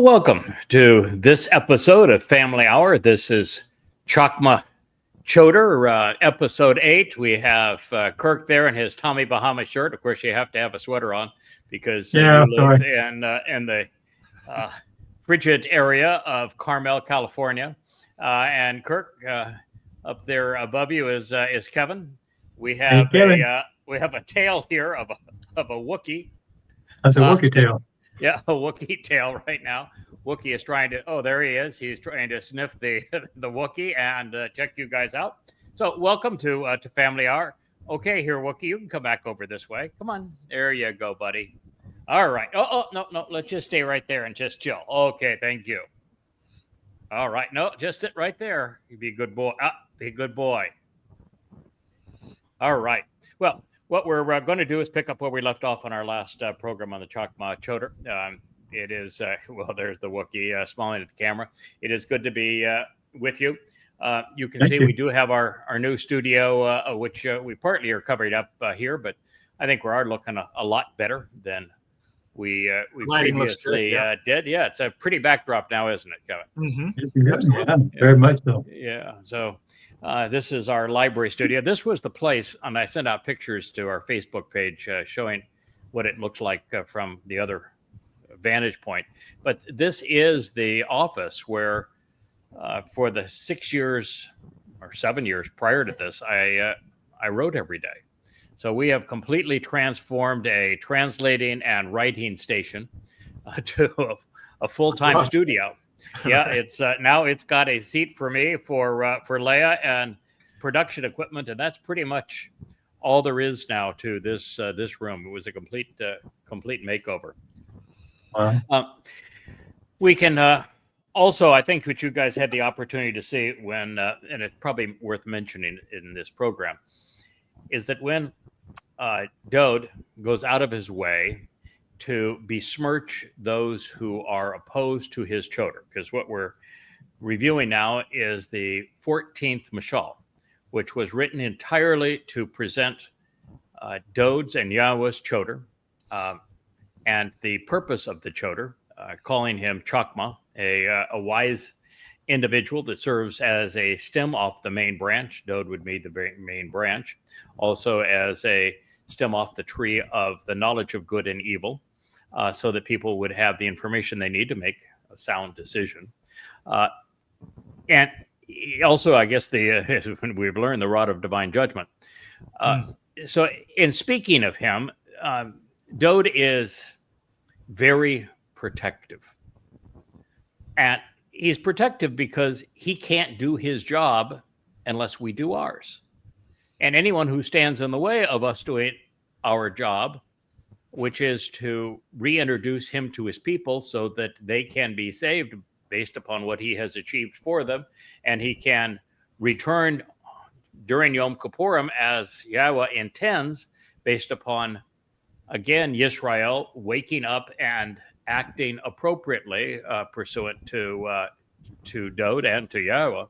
Well, welcome to this episode of Family Hour. This is Chakmah Choter, episode 8. We have Kirk there in his Tommy Bahama shirt. Of course, you have to have a sweater on because you live in the frigid area of Carmel, California. And Kirk, up there above you is Kevin. We have a tail here of a Wookiee. That's a Wookiee tail. Yeah, a Wookiee tail right now. Wookiee is trying to, there he is. He's trying to sniff the Wookiee and check you guys out. So welcome to Family Hour. Okay, here, Wookiee, you can come back over this way. Come on. There you go, buddy. All right. No. Let's just stay right there and just chill. Okay, thank you. All right. No, just sit right there. You be a good boy. Be a good boy. All right. Well, what we're going to do is pick up where we left off on our last program on the Chakmah Choter. It is, there's the Wookiee smiling at the camera. It is good to be with you. You can see we do have our new studio, which we partly are covered up here, but I think we are looking a lot better than we previously did. Yeah, it's a pretty backdrop now, isn't it, Kevin? Mm-hmm. Yeah, very much so. Yeah, so this is our library studio. This was the place, and I sent out pictures to our Facebook page showing what it looks like from the other vantage point. But this is the office where for the 6 years or 7 years prior to this, I wrote every day. So we have completely transformed a translating and writing station to a full-time studio. Yeah, it's now it's got a seat for me, for Leah, and production equipment, and that's pretty much all there is now to this room. It was a complete makeover. Wow. We can also, I think, what you guys had the opportunity to see when, and it's probably worth mentioning in this program, is that when Dode goes out of his way to besmirch those who are opposed to his Choter, because what we're reviewing now is the 14th Mashal, which was written entirely to present Dode's and Yahowah's Choter, and the purpose of the Choter, calling him Chakmah, a wise individual that serves as a stem off the main branch. Dode would be the main branch, also as a stem off the tree of the knowledge of good and evil, so that people would have the information they need to make a sound decision. And also, I guess, we've learned the rod of divine judgment. So in speaking of him, Dode is very protective. And he's protective because he can't do his job unless we do ours. And anyone who stands in the way of us doing our job, which is to reintroduce him to his people so that they can be saved based upon what he has achieved for them, and he can return during Yom Kippurim as Yahowah intends, based upon, again, Yisrael waking up and acting appropriately pursuant to Dode and to Yahowah.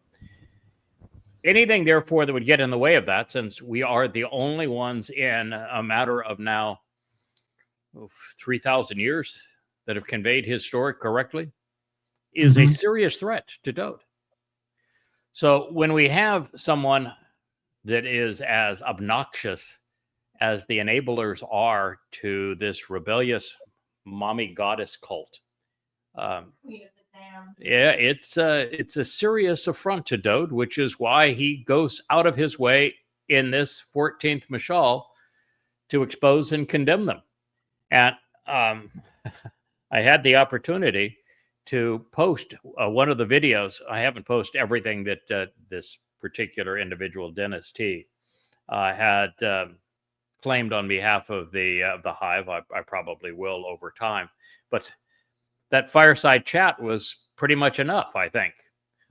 Anything, therefore, that would get in the way of that, since we are the only ones in a matter of now 3,000 years that have conveyed his story correctly, is a serious threat to Dode. So when we have someone that is as obnoxious as the enablers are to this rebellious mommy goddess cult, yeah, it's a serious affront to Dode, which is why he goes out of his way in this 14th Mashal to expose and condemn them. And I had the opportunity to post one of the videos. I haven't posted everything that this particular individual, Dennis T, had claimed on behalf of the Hive. I probably will over time, but that fireside chat was pretty much enough, I think.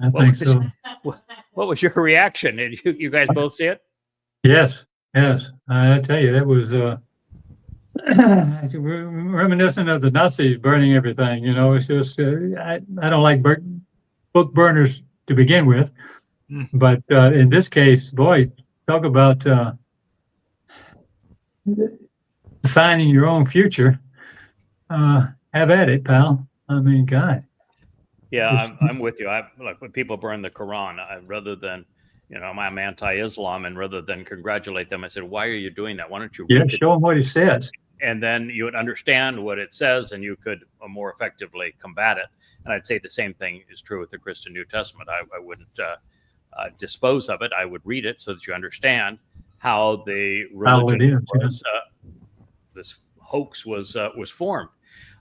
I think so. What was your reaction? Did you guys both see it? Yes. I tell you, that was reminiscent of the Nazis burning everything. You know, it's just I don't like book burners to begin with, but in this case, boy, talk about defining your own future. Have at it, pal. I mean, God. Yeah, I'm with you. Like when people burn the Quran, rather than, I'm anti-Islam, and rather than congratulate them, I said, "Why are you doing that? Why don't you read it?" show them what he says. And then you would understand what it says, and you could more effectively combat it. And I'd say the same thing is true with the Christian New Testament. I wouldn't dispose of it. I would read it so that you understand how the religion was, this hoax was formed.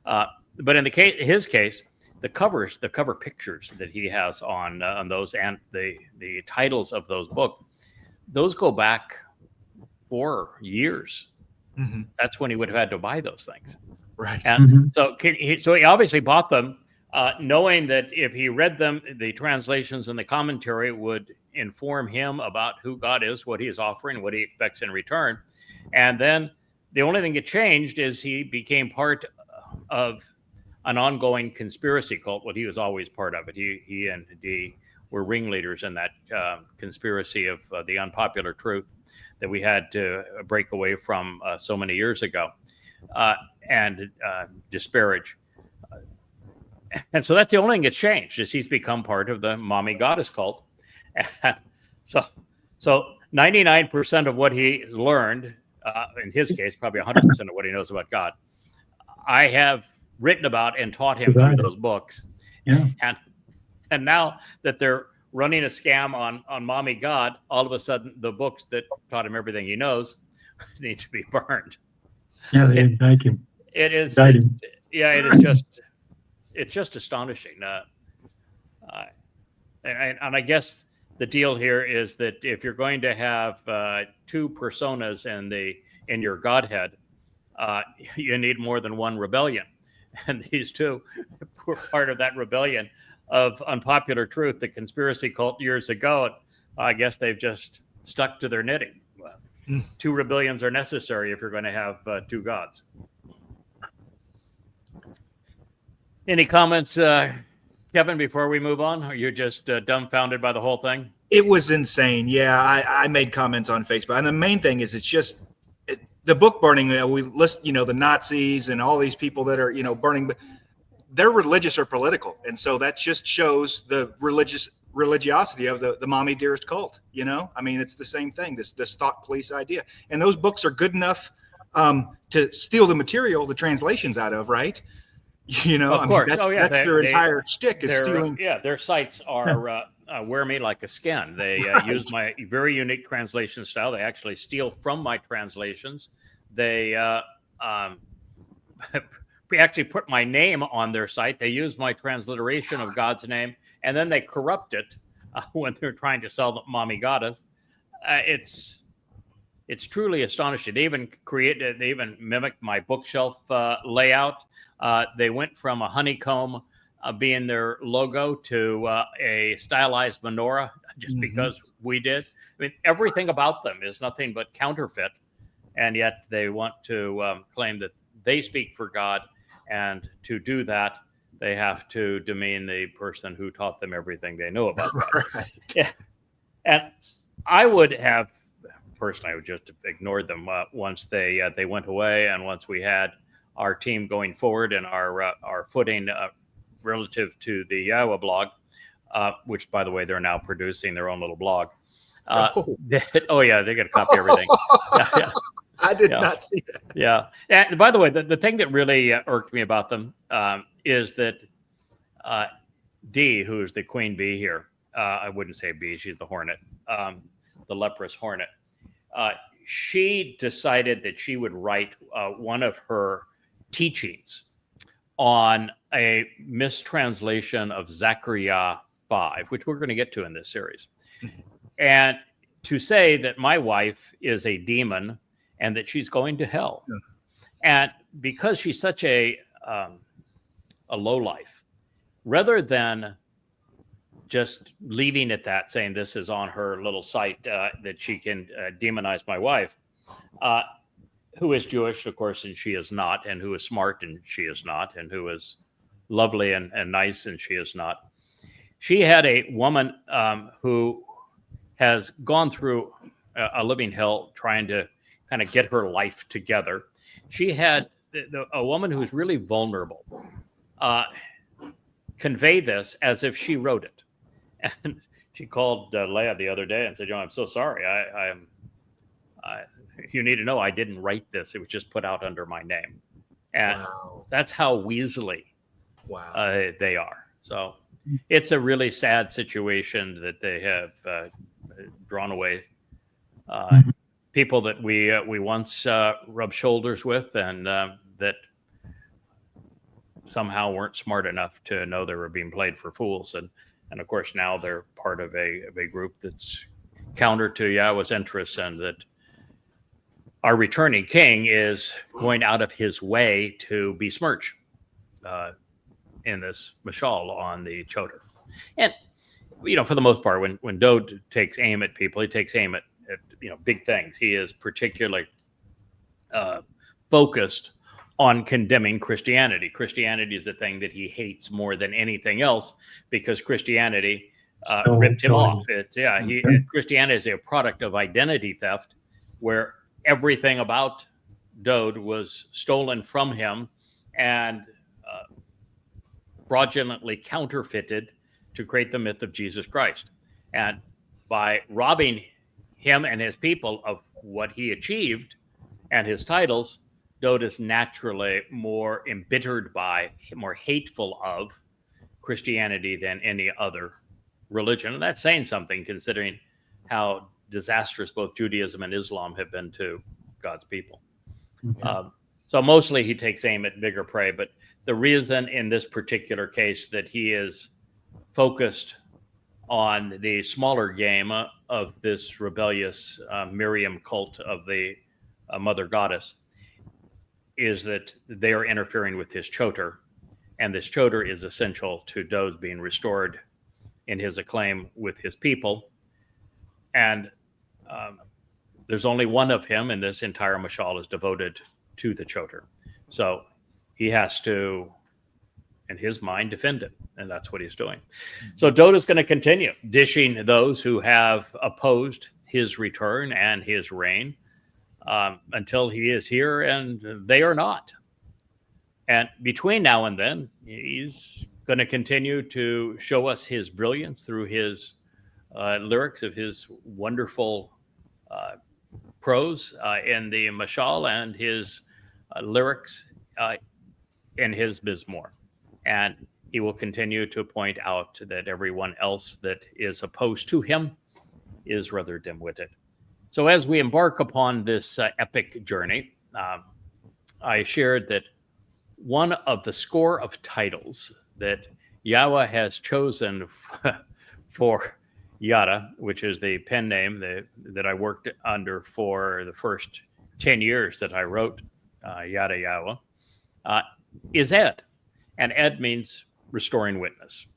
But in his case, the cover pictures that he has on those, and the titles of those books, those go back 4 years. Mm-hmm. That's when he would have had to buy those things. Right. And so he obviously bought them, knowing that if he read them, the translations and the commentary would inform him about who God is, what he is offering, what he expects in return. And then the only thing that changed is he became part of an ongoing conspiracy cult. Well, he was always part of it. He and Dee were ringleaders in that conspiracy of the unpopular truth that we had to break away from so many years ago and disparage. And so that's the only thing that's changed, is he's become part of the mommy goddess cult. And so 99% of what he learned, in his case, probably 100% of what he knows about God, I have written about and taught him through those books. Yeah. And now that they're running a scam on mommy God, all of a sudden the books that taught him everything he knows need to be burned. Yeah, they indict him. It is. It's just astonishing. And I guess the deal here is that if you're going to have two personas in your Godhead, you need more than one rebellion. And these two were part of that rebellion of unpopular truth, the conspiracy cult years ago. I guess they've just stuck to their knitting. Two rebellions are necessary if you're going to have two gods. Any comments, Kevin, before we move on? Are you just dumbfounded by the whole thing? It was insane. Yeah, I made comments on Facebook. And the main thing is, it's just the book burning. We list, the Nazis and all these people that are, burning, but they're religious or political. And so that just shows the religiosity of the mommy dearest cult. I mean, it's the same thing, this thought police idea. And those books are good enough to steal the material, the translations out of, right? Of course. That's their entire shtick, is stealing. Their sites are wear me like a skin. They use my very unique translation style. They actually steal from my translations. They actually put my name on their site. They use my transliteration of God's name, and then they corrupt it when they're trying to sell the mommy goddess. It's truly astonishing. They even mimicked my bookshelf layout. They went from a honeycomb being their logo to a stylized menorah, just because we did. I mean, everything about them is nothing but counterfeit, and yet they want to claim that they speak for God, and to do that, they have to demean the person who taught them everything they know about God. Right. Yeah, and I would have personally, I would just have ignored them once they went away, and once we had our team going forward and our footing relative to the YAHOWAH blog, which, by the way, they're now producing their own little blog. They're going to copy everything. Yeah. I did not see that. Yeah. And by the way, the thing that really irked me about them is that Dee, who's the queen bee here, I wouldn't say bee, she's the hornet, the leprous hornet. She decided that she would write one of her teachings on a mistranslation of Zechariah 5, which we're going to get to in this series. And to say that my wife is a demon and that she's going to hell. Yeah. And because she's such a lowlife, rather than just leaving it that, saying this is on her little site that she can demonize my wife, who is Jewish, of course, and she is not, and who is smart, and she is not, and who is lovely and nice, and she is not. She had a woman who has gone through a living hell trying to kind of get her life together. She had a woman who's really vulnerable, convey this as if she wrote it. And she called Leah the other day and said, I'm so sorry. You need to know I didn't write this. It was just put out under my name. And Wow. that's how weaselly they are. So it's a really sad situation that they have drawn away people that we once rubbed shoulders with, and that somehow weren't smart enough to know they were being played for fools. And of course, now they're part of a group that's counter to Yahweh's interests, and that our returning king is going out of his way to besmirch in this mashal on the Choter. And, for the most part, when Dode takes aim at people, he takes aim at big things. He is particularly focused on condemning Christianity. Christianity is the thing that he hates more than anything else, because Christianity ripped him off. Christianity is a product of identity theft, where everything about Dode was stolen from him and fraudulently counterfeited to create the myth of Jesus Christ. And by robbing him and his people of what he achieved and his titles, Dode is naturally more embittered by, more hateful of Christianity than any other religion. And that's saying something, considering how disastrous both Judaism and Islam have been to God's people. So mostly he takes aim at bigger prey, but the reason in this particular case that he is focused on the smaller game of this rebellious Miriam cult of the mother goddess is that they are interfering with his Choter, and this Choter is essential to Dode being restored in his acclaim with his people. And there's only one of him, and this entire mashal is devoted to the Choter. So he has to, in his mind, defend it, and that's what he's doing. So Dode is going to continue dishing those who have opposed his return and his reign until he is here and they are not. And between now and then, he's going to continue to show us his brilliance through his lyrics of his wonderful prose in the mashal and his lyrics in his Mizmor. And he will continue to point out that everyone else that is opposed to him is rather dim-witted. So as we embark upon this epic journey, I shared that one of the score of titles that Yahweh has chosen for Yada, which is the pen name that I worked under for the first 10 years that I wrote Yada Yahowah, is Ed. And Ed means restoring witness.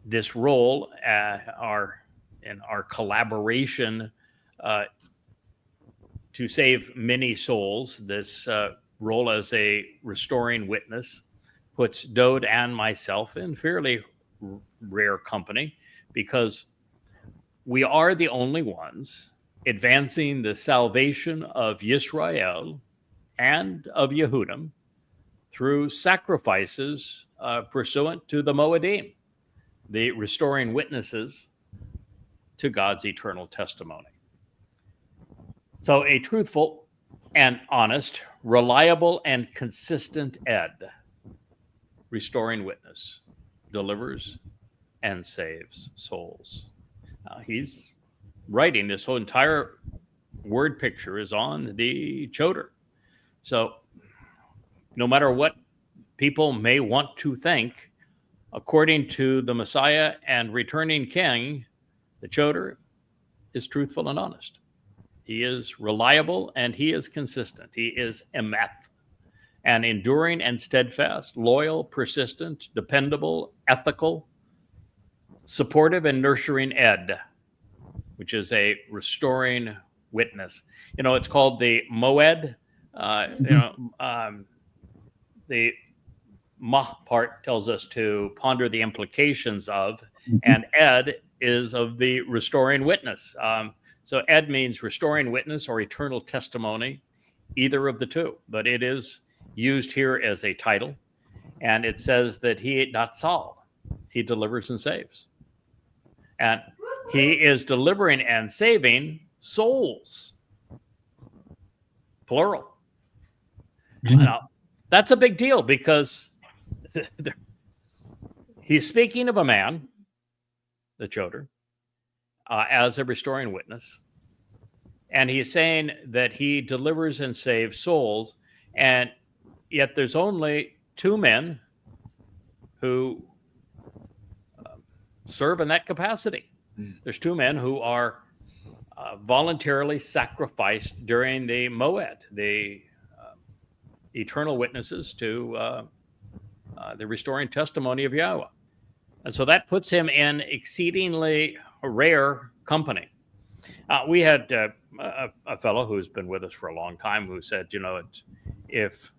This role, in our collaboration to save many souls, this role as a restoring witness puts Dode and myself in fairly rare company, because we are the only ones advancing the salvation of Yisrael and of Yehudim through sacrifices pursuant to the Moedim, the restoring witnesses to God's eternal testimony. So a truthful and honest, reliable and consistent Ed, restoring witness, delivers and saves souls. He's writing this whole entire word picture is on the Choter. So no matter what people may want to think, according to the Messiah and returning King, the Choter is truthful and honest. He is reliable and he is consistent. He is emeth, and enduring and steadfast, loyal, persistent, dependable, ethical, supportive and nurturing Ed, which is a restoring witness. It's called the Moed. The Mah part tells us to ponder the implications of, and Ed is of the restoring witness. So Ed means restoring witness or eternal testimony, either of the two, but it is used here as a title. and it says that he, not Saul, he delivers and saves. And he is delivering and saving souls, plural. Now, that's a big deal because he's speaking of a man, the Choter, as a restoring witness. And he's saying that he delivers and saves souls. And yet there's only two men who serve in that capacity. There's two men who are voluntarily sacrificed during the Moed, the eternal witnesses to the restoring testimony of Yahowah. And so that puts him in exceedingly rare company. We had a fellow who's been with us for a long time who said, if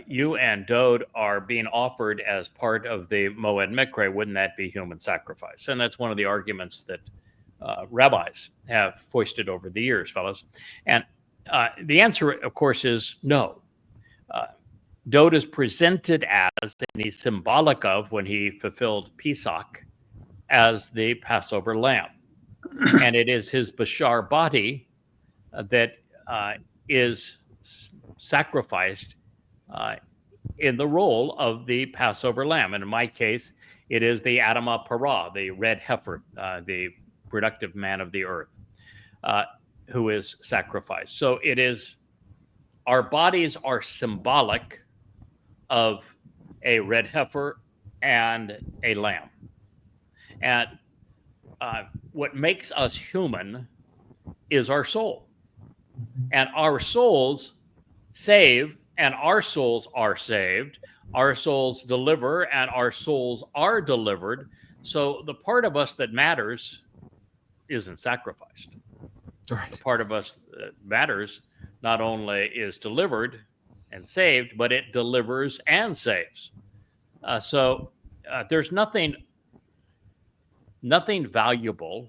you and Dode are being offered as part of the Moed Mikre, wouldn't that be human sacrifice? And that's one of the arguments that rabbis have foisted over the years, fellows. And the answer, of course, is no. Dode is presented as, and he's symbolic of, when he fulfilled Pesach, as the Passover lamb. And it is his Bashar body that is sacrificed in the role of the Passover lamb. And in my case, it is the Adamah Parah, the red heifer, the productive man of the earth, who is sacrificed. So it is, our bodies are symbolic of a red heifer and a lamb. And what makes us human is our soul. And our souls save, and our souls are saved. Our souls deliver, and our souls are delivered. So the part of us that matters isn't sacrificed. Right. The part of us that matters not only is delivered and saved, but it delivers and saves. So there's nothing valuable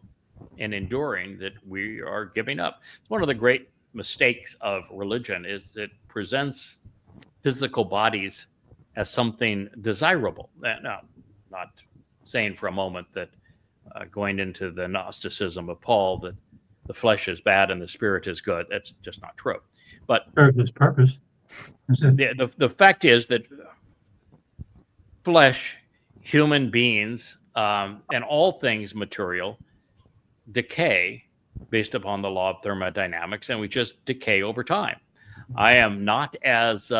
in enduring that we are giving up. It's one of the great mistakes of religion is it presents physical bodies as something desirable. Now, not saying for a moment that going into the Gnosticism of Paul that the flesh is bad and the spirit is good. That's just not true. But serves its purpose. the fact is that flesh, human beings, and all things material decay based upon the law of thermodynamics, and we just decay over time. I am not as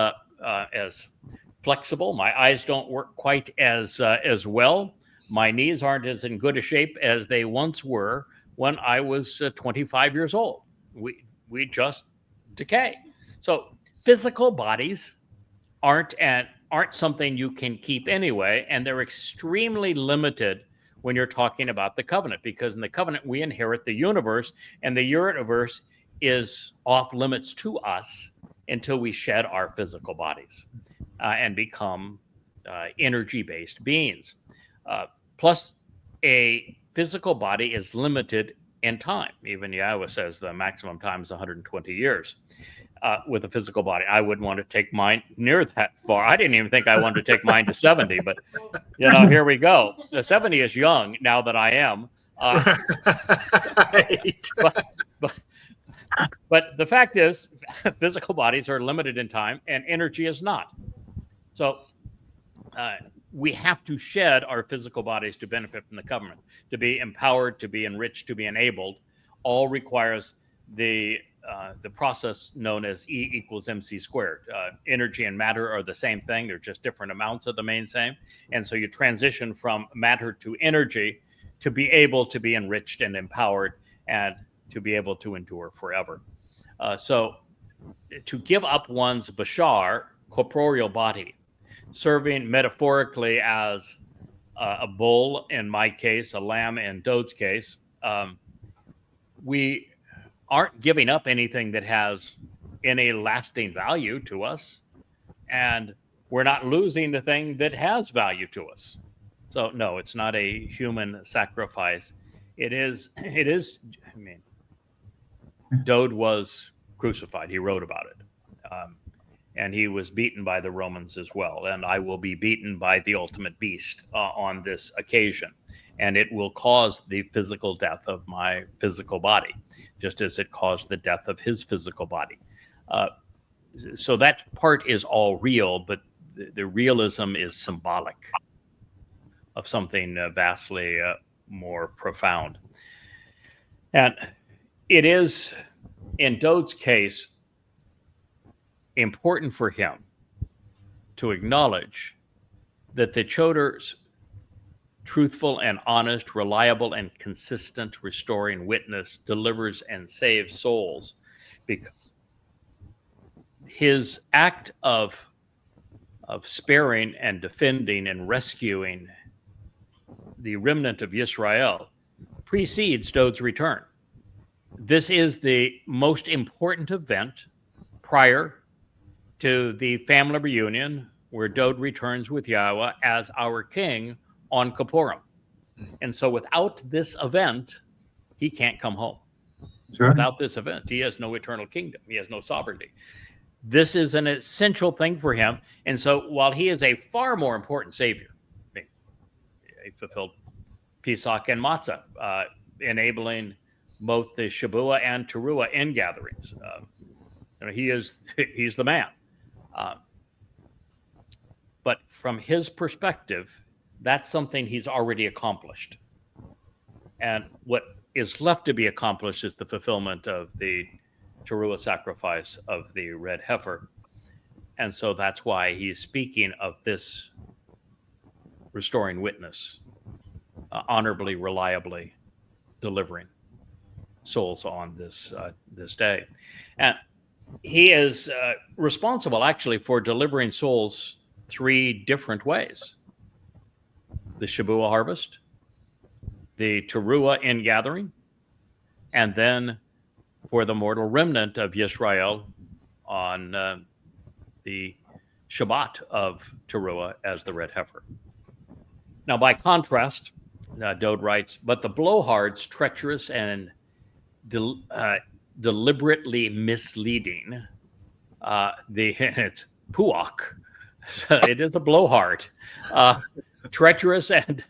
flexible. My eyes don't work quite as well. My knees aren't as in good a shape as they once were when I was 25 years old. We just decay. So physical bodies aren't something you can keep anyway, and they're extremely limited when you're talking about the covenant, because in the covenant we inherit the universe, and the universe is off limits to us until we shed our physical bodies and become energy-based beings. Plus, a physical body is limited in time. Even Yahowah says the maximum time is 120 years. With a physical body, I wouldn't want to take mine near that far. I didn't even think I wanted to take mine to 70, but here we go. The 70 is young now that I am. Right. But the fact is, physical bodies are limited in time, and energy is not. So we have to shed our physical bodies to benefit from the covenant, to be empowered, to be enriched, to be enabled. All requires the process known as E equals MC squared. Energy and matter are the same thing. They're just different amounts of the main same. And so you transition from matter to energy to be able to be enriched and empowered and to be able to endure forever. So to give up one's bashar, corporeal body, serving metaphorically as a bull, in my case, a lamb in Dode's case, we aren't giving up anything that has any lasting value to us, and we're not losing the thing that has value to us. So no, it's not a human sacrifice. It is, I mean, Dode was crucified. He wrote about it. and he was beaten by the Romans as well. And I will be beaten by the ultimate beast on this occasion. And it will cause the physical death of my physical body, just as it caused the death of his physical body. So that part is all real, but the realism is symbolic of something vastly more profound. And it is, in Dode's case, important for him to acknowledge that the Choter's truthful and honest, reliable and consistent restoring witness delivers and saves souls, because his act of sparing and defending and rescuing the remnant of Yisrael precedes Dode's return. This is the most important event prior to the family reunion, where Dode returns with Yahowah as our king on Kippurim. And so without this event, he can't come home. Sure. Without this event, he has no eternal kingdom. He has no sovereignty. This is an essential thing for him. And so while he is a far more important savior, he fulfilled Pesach and Matzah, enabling both the Shabbat and Towrah ingatherings. He's the man. But from his perspective, that's something he's already accomplished. And what is left to be accomplished is the fulfillment of the Towrah sacrifice of the red heifer. And so that's why he's speaking of this restoring witness, honorably, reliably delivering souls on this day. And he is responsible, actually, for delivering souls 3 different ways: the Shabbat harvest, the Towrah ingathering, and then for the mortal remnant of Yisrael on the Shabbat of Towrah as the red heifer. Now, by contrast, Dode writes, but the blowhards, treacherous and deliberately misleading, it's puach, it is a blowhard, treacherous and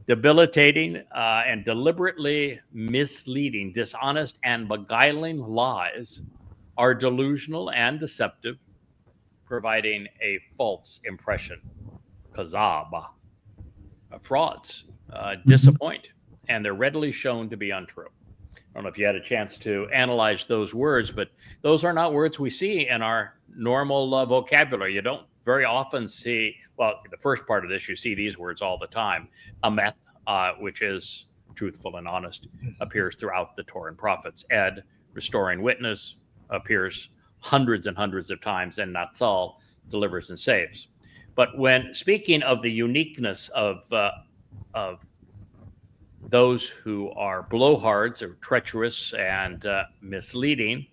debilitating and deliberately misleading, dishonest and beguiling lies are delusional and deceptive, providing a false impression. Kazab, frauds, disappoint, and they're readily shown to be untrue. I don't know if you had a chance to analyze those words, but those are not words we see in our normal vocabulary. You don't very often see, well, the first part of this, you see these words all the time. Ameth, which is truthful and honest, appears throughout the Torah and prophets. Ed, restoring witness, appears hundreds and hundreds of times, and Natsal, delivers and saves. But when speaking of the uniqueness of those who are blowhards or treacherous and misleading,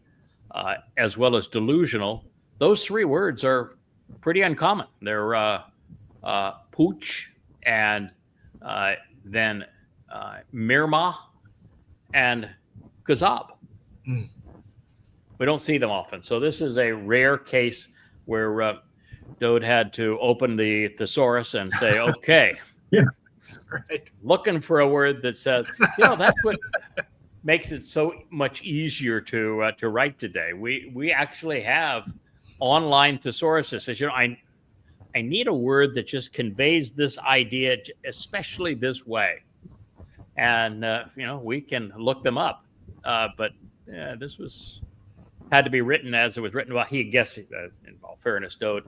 as well as delusional, those 3 words are pretty uncommon. They're pooch, and then mirma, and kazab. We don't see them often. So this is a rare case where Dode had to open the thesaurus and say, okay, Yeah. Right. looking for a word that says, that's what makes it so much easier to write today. We actually have online thesauruses. Says, I need a word that just conveys this idea, especially this way. And, we can look them up. But this had to be written as it was written. Well, in all fairness, Dode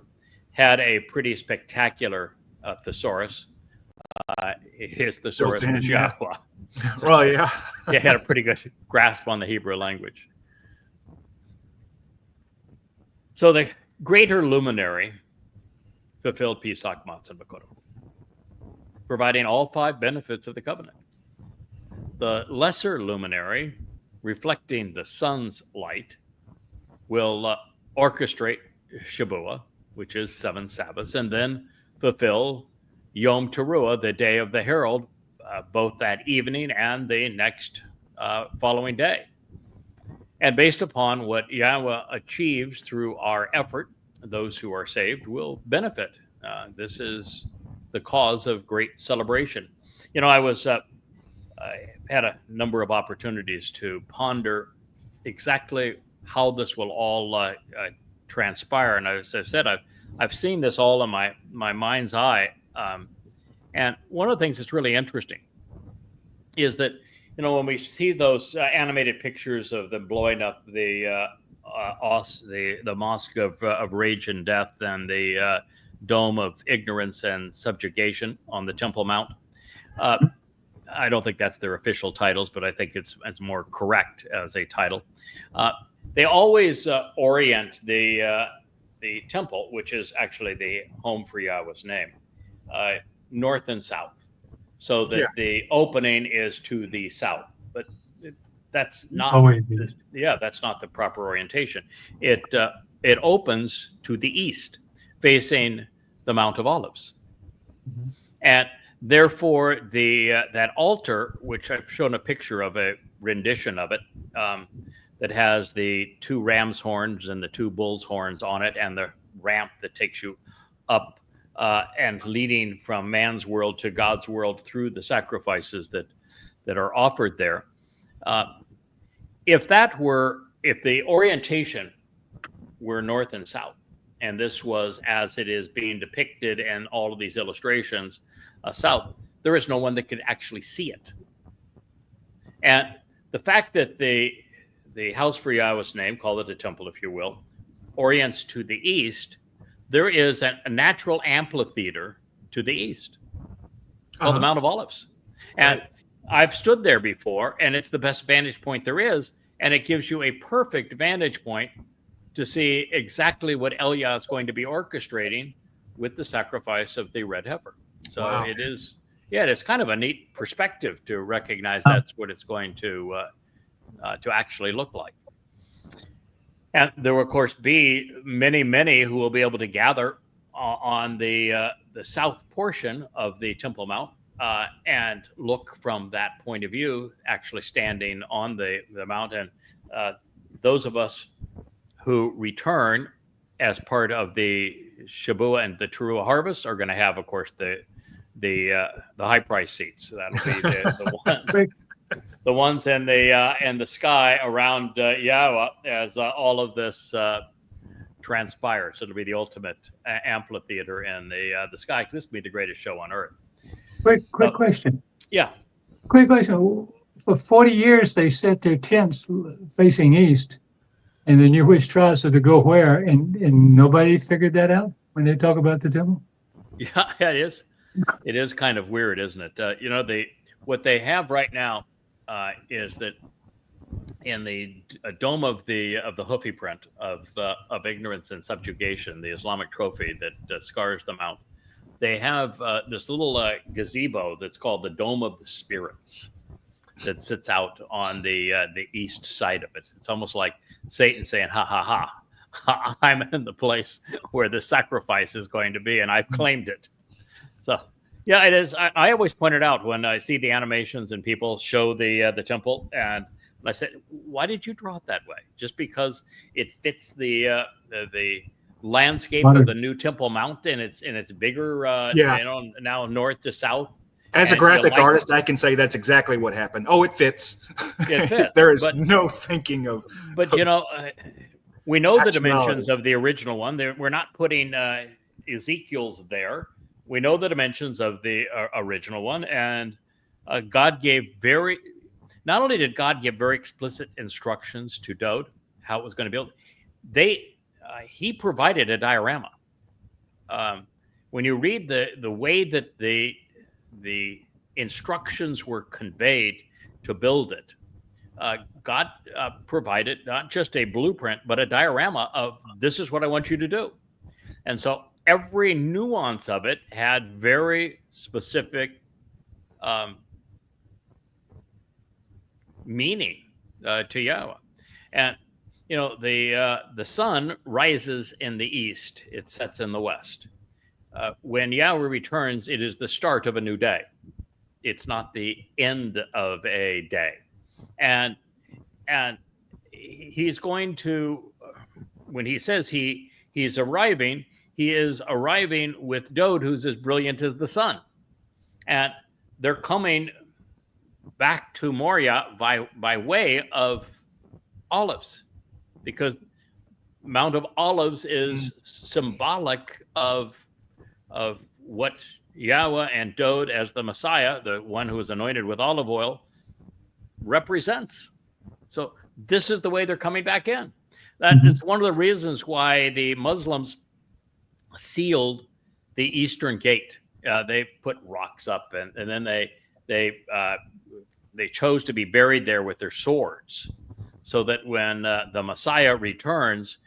had a pretty spectacular thesaurus. His thesaurus was Yahowah. So, well, yeah. he had a pretty good grasp on the Hebrew language. So the greater luminary fulfilled Pesach, Matzah, and Bakoto, providing all 5 benefits of the covenant. The lesser luminary, reflecting the sun's light, will orchestrate Shabbat, which is 7 Sabbaths, and then fulfill Yom Teruah, the day of the herald, both that evening and the next following day. And based upon what Yahowah achieves through our effort, those who are saved will benefit. This is the cause of great celebration. You know, I had a number of opportunities to ponder exactly how this will all transpire, and as I've said, I've seen this all in my mind's eye. And one of the things that's really interesting is that, you know, when we see those animated pictures of them blowing up the mosque of rage and death and the dome of ignorance and subjugation on the Temple Mount, I don't think that's their official titles, but I think it's more correct as a title. They always orient the temple, which is actually the home for Yahweh's name, north and south, so that the opening is to the south. But that's not that's not the proper orientation. It opens to the east, facing the Mount of Olives, and therefore that altar, which I've shown a picture of, a rendition of it, that has the 2 ram's horns and the 2 bull's horns on it, and the ramp that takes you up and leading from man's world to God's world through the sacrifices that are offered there. If the orientation were north and south, and this was as it is being depicted in all of these illustrations, south, there is no one that could actually see it. And the fact that the house for Yahweh's name, call it a temple if you will, orients to the east, there is a natural amphitheater to the east called the Mount of Olives. And I've stood there before, and it's the best vantage point there is, and it gives you a perfect vantage point to see exactly what Elia is going to be orchestrating with the sacrifice of the red heifer. So it is, it's kind of a neat perspective to recognize that's what it's going to actually look like. And there will, of course, be many who will be able to gather on the south portion of the Temple Mount and look from that point of view, actually standing on the mountain. Those of us who return as part of the Shabbat and the Towrah harvest are going to have, of course, the high price seats. That'll be the ones. The ones in the sky around Yahowah as all of this transpires. It'll be the ultimate amphitheater in the sky, because this will be the greatest show on earth. Quick question. Yeah. Quick question. For 40 years, they set their tents facing east, and they knew which tribes to go where, and nobody figured that out when they talk about the temple? Yeah, it is. It is kind of weird, isn't it? What they have right now is that in the dome of the hoofy print of ignorance and subjugation, the Islamic trophy that scars the mount, they have this little gazebo that's called the Dome of the Spirits that sits out on the east side of it. It's almost like Satan saying, "Ha ha ha! I'm in the place where the sacrifice is going to be, and I've claimed it." So. Yeah, it is. I always point it out when I see the animations and people show the temple, and I said, "Why did you draw it that way?" Just because it fits the landscape of the new Temple Mount, and it's bigger. Now north to south. As a graphic artist, I can say that's exactly what happened. Oh, it fits. It fits. There is no thinking of. But we know the dimensions of the original one. We're not putting Ezekiel's there. We know the dimensions of the original one, and God gave not only did God give very explicit instructions to Dode how it was going to build, he provided a diorama. When you read the way that the instructions were conveyed to build it, God provided not just a blueprint, but a diorama of this is what I want you to do. And so every nuance of it had very specific meaning to Yahweh. And the sun rises in the east, it sets in the west. When Yahweh returns, it is the start of a new day. It's not the end of a day. And he's going to, when he says he he's arriving, he is arriving with Dode, who's as brilliant as the sun. And they're coming back to Moriah by way of olives, because Mount of Olives is symbolic of what Yahweh and Dode as the Messiah, the one who is anointed with olive oil, represents. So this is the way they're coming back in. That is one of the reasons why the Muslims sealed the eastern gate. They put rocks up, and then they chose to be buried there with their swords, so that when the Messiah returns,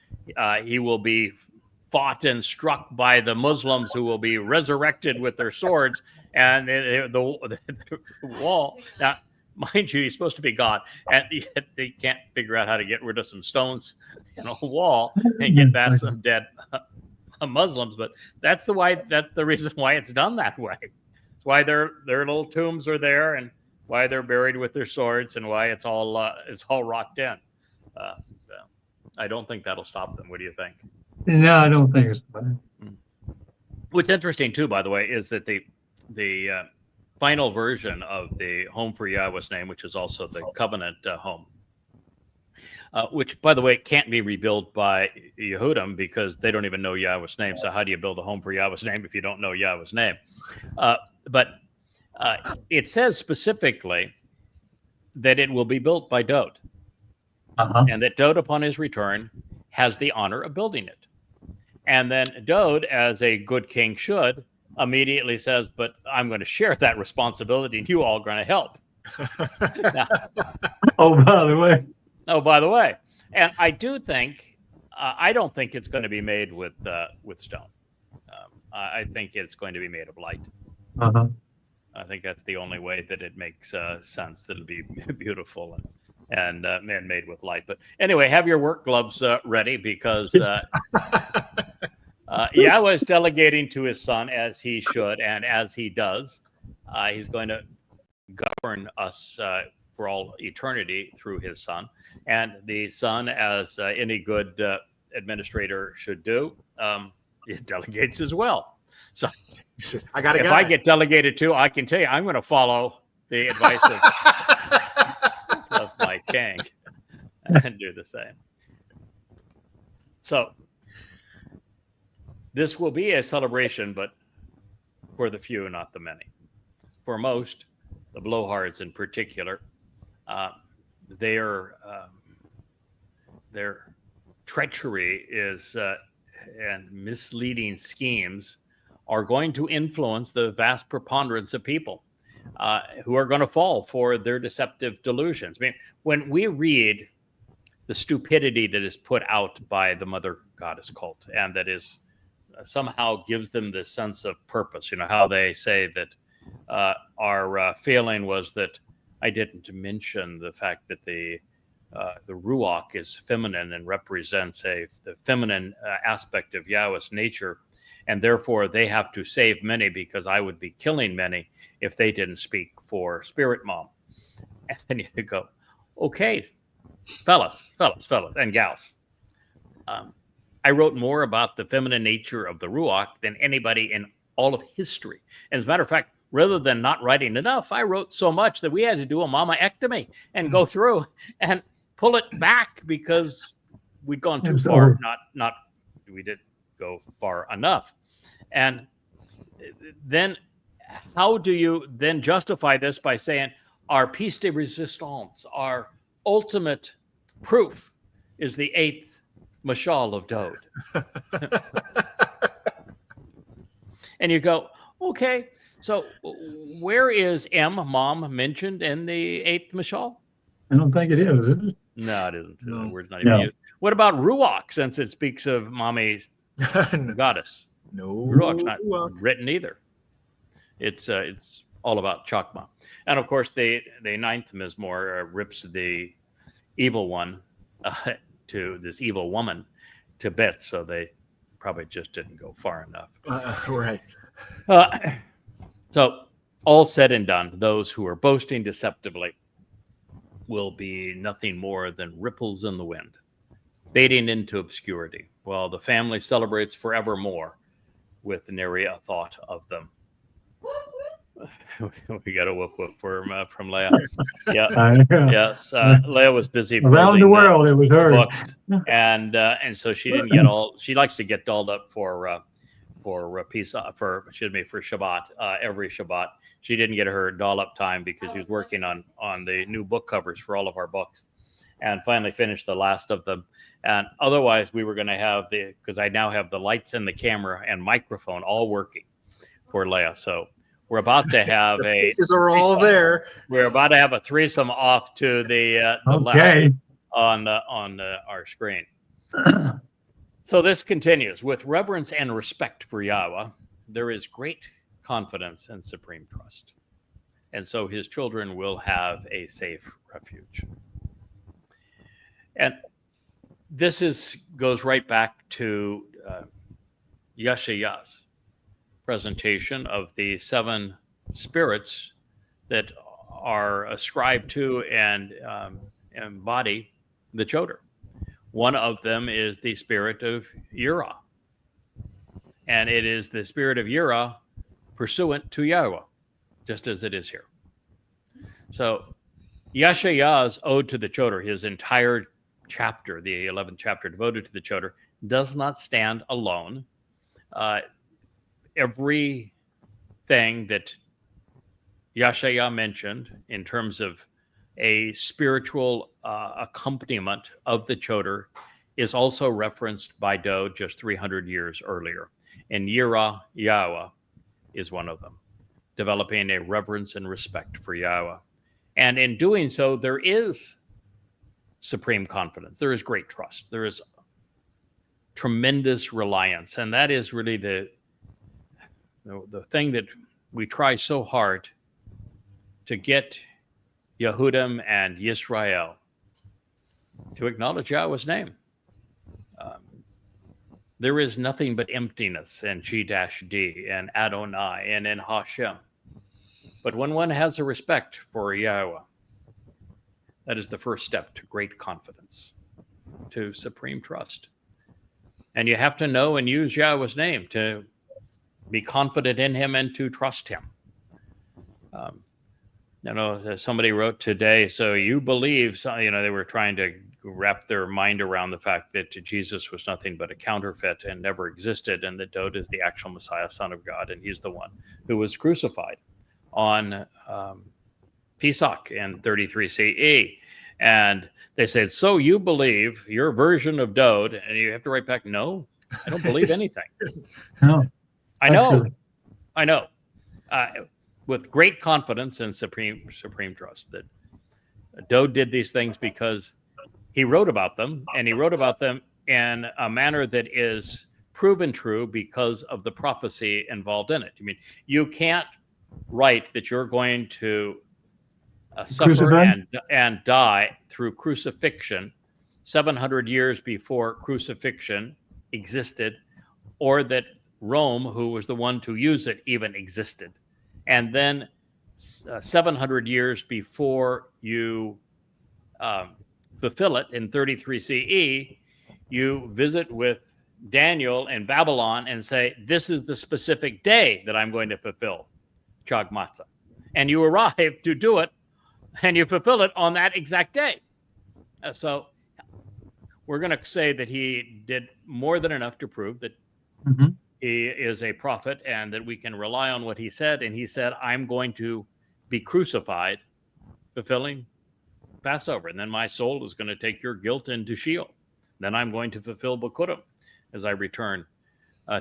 he will be fought and struck by the Muslims, who will be resurrected with their swords, and the wall. Now, mind you, he's supposed to be God, and yet they can't figure out how to get rid of some stones in a wall and get past some dead Muslims. But that's the reason why it's done that way. It's why their little tombs are there, and why they're buried with their swords, and why it's all rocked in. I don't think that'll stop them. What do you think? No, I don't think so. What's interesting too, by the way, is that the final version of the home for Yahweh's name, which is also the covenant home, which, by the way, can't be rebuilt by Yehudim, because they don't even know Yahweh's name. So how do you build a home for Yahweh's name if you don't know Yahweh's name? But it says specifically that it will be built by Dode, and that Dode, upon his return, has the honor of building it. And then Dode, as a good king should, immediately says, but I'm going to share that responsibility, and you all are going to help. Now, by the way. And I do think, I don't think it's going to be made with stone. I think it's going to be made of light. I think that's the only way that it makes sense, that it'll be beautiful and made with light. But anyway, have your work gloves ready, because Yahweh is delegating to his son, as he should, and as he does. He's going to govern us for all eternity through his son. And the son, as any good administrator should do, it delegates as well. So I got a if guy. I get delegated to, I can tell you, I'm going to follow the advice of my king and do the same. So this will be a celebration, but for the few, not the many. For most, the blowhards in particular, their treachery is and misleading schemes are going to influence the vast preponderance of people who are going to fall for their deceptive delusions. I mean, when we read the stupidity that is put out by the mother goddess cult, and that is somehow gives them this sense of purpose, how they say that our failing was that I didn't mention the fact that the Ruach is feminine and represents the feminine aspect of Yahweh's nature, and therefore they have to save many, because I would be killing many if they didn't speak for Spirit Mom. And you go, okay, fellas, and gals. I wrote more about the feminine nature of the Ruach than anybody in all of history. And as a matter of fact, rather than not writing enough, I wrote so much that we had to do a mamaectomy and go through and pull it back, because we'd gone too far. We didn't go far enough. And then how do you then justify this by saying our piece de resistance, our ultimate proof, is the 8th mashal of Dode? And you go, okay, so where is Mom, mentioned in the 8th mashal? I don't think it is it? No, it isn't. No. The word's not even used. What about Ruach, since it speaks of Mommy's goddess? No, Ruach's not written either. It's all about Chakmah. And of course, the 9th Mizmor rips the evil one to this evil woman to bits, so they probably just didn't go far enough. Right. So all said and done, those who are boasting deceptively will be nothing more than ripples in the wind, fading into obscurity. Well, the family celebrates forevermore with nary a thought of them. We got a whoop whoop from Leah. Yeah. Yes. Leah was busy Around the building world, it was heard. books, and so she didn't get all. She likes to get dolled up for Shabbat every Shabbat. She didn't get her doll up time because she was working on the new book covers for all of our books, and finally finished the last of them. And otherwise, we were going to have because I now have the lights and the camera and microphone all working for Leah. So we're about to have the pieces are all there. We're about to have a threesome off to the Okay. left on our screen. So this continues. With reverence and respect for Yahweh, there is great confidence and supreme trust. And so his children will have a safe refuge. And this goes right back to Yeshayah's presentation of the 7 spirits that are ascribed to and embody the Choter. One of them is the spirit of Yirah. And it is the spirit of Yirah pursuant to Yahowah, just as it is here. So Yeshayah's ode to the Choter, his entire chapter, the 11th chapter devoted to the Choter, does not stand alone. Everything that Yeshayah mentioned in terms of a spiritual accompaniment of the Choter is also referenced by Dode just 300 years earlier. And Yada Yahowah is one of them, developing a reverence and respect for Yahweh. And in doing so, there is supreme confidence. There is great trust. There is tremendous reliance. And that is really the thing that we try so hard to get Yehudim and Yisrael to acknowledge Yahweh's name. There is nothing but emptiness in G-D and Adonai and in Hashem. But when one has a respect for Yahweh, that is the first step to great confidence, to supreme trust. And you have to know and use Yahweh's name to be confident in him and to trust him. Somebody wrote today, so you believe, they were trying to wrap their mind around the fact that Jesus was nothing but a counterfeit and never existed, and that Dode is the actual Messiah, Son of God, and he's the one who was crucified on Pesach in 33 CE. And they said, so you believe your version of Dode? And you have to write back, no, I don't believe anything. No, I know. With great confidence and supreme trust that Dode did these things because he wrote about them, and he wrote about them in a manner that is proven true because of the prophecy involved in it. I mean, you can't write that you're going to suffer and die through crucifixion 700 years before crucifixion existed, or that Rome, who was the one to use it, even existed. And then 700 years before you fulfill it in 33 CE, you visit with Daniel in Babylon and say, this is the specific day that I'm going to fulfill Chakmah. And you arrive to do it, and you fulfill it on that exact day. So we're going to say that he did more than enough to prove that he is a prophet and that we can rely on what he said. And he said, I'm going to be crucified, fulfilling Passover. And then my soul is going to take your guilt into Sheol. Then I'm going to fulfill Bikurim as I return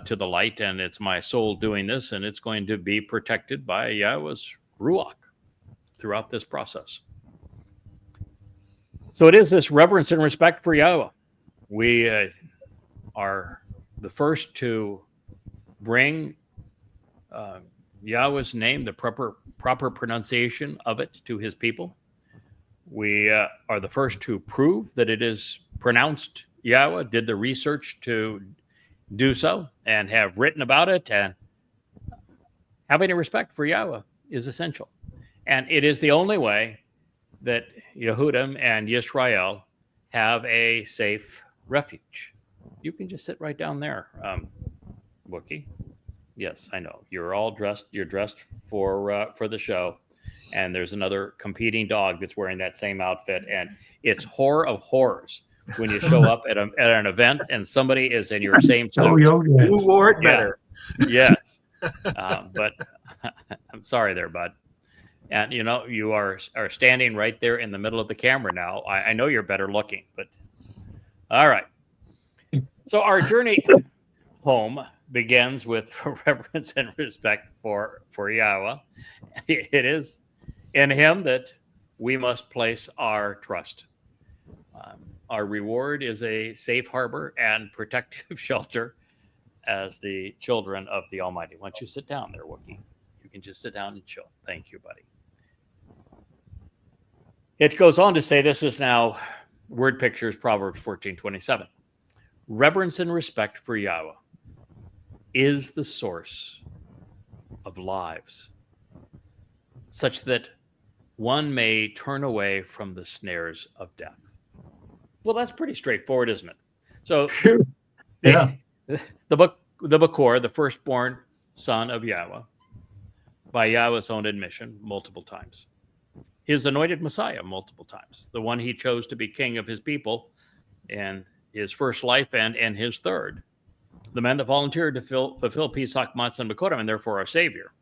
to the light. And it's my soul doing this, and it's going to be protected by Yahweh's Ruach throughout this process. So it is this reverence and respect for Yahweh. We are the first to bring Yahweh's name, the proper pronunciation of it, to his people. We are the first to prove that it is pronounced Yahweh, did the research to do so, and have written about it. And having a respect for Yahweh is essential. And it is the only way that Yehudim and Yisrael have a safe refuge. You can just sit right down there, Wookie. Yes, I know. You're all dressed. You're dressed for the show, and there's another competing dog that's wearing that same outfit, and it's horror of horrors when you show up at an event and somebody is in your same suit. Who wore it better? Yes, but I'm sorry there, bud. And you are standing right there in the middle of the camera now. I know you're better looking, but all right. So our journey home begins with reverence and respect for Yahweh. It is in Him that we must place our trust. Our reward is a safe harbor and protective shelter as the children of the Almighty. Why don't you sit down there, Wookie? You can just sit down and chill. Thank you, buddy. It goes on to say, this is now word pictures, Proverbs 14:27. Reverence and respect for Yahweh is the source of lives, such that one may turn away from the snares of death. Well, that's pretty straightforward, isn't it? So, yeah, the Bakor, the firstborn son of Yahweh, by Yahweh's own admission, multiple times. His anointed Messiah, multiple times. The one He chose to be king of His people in His first life and His third. The man that volunteered to fulfill Pesach, Matzah, and Bakorim, and therefore our Savior.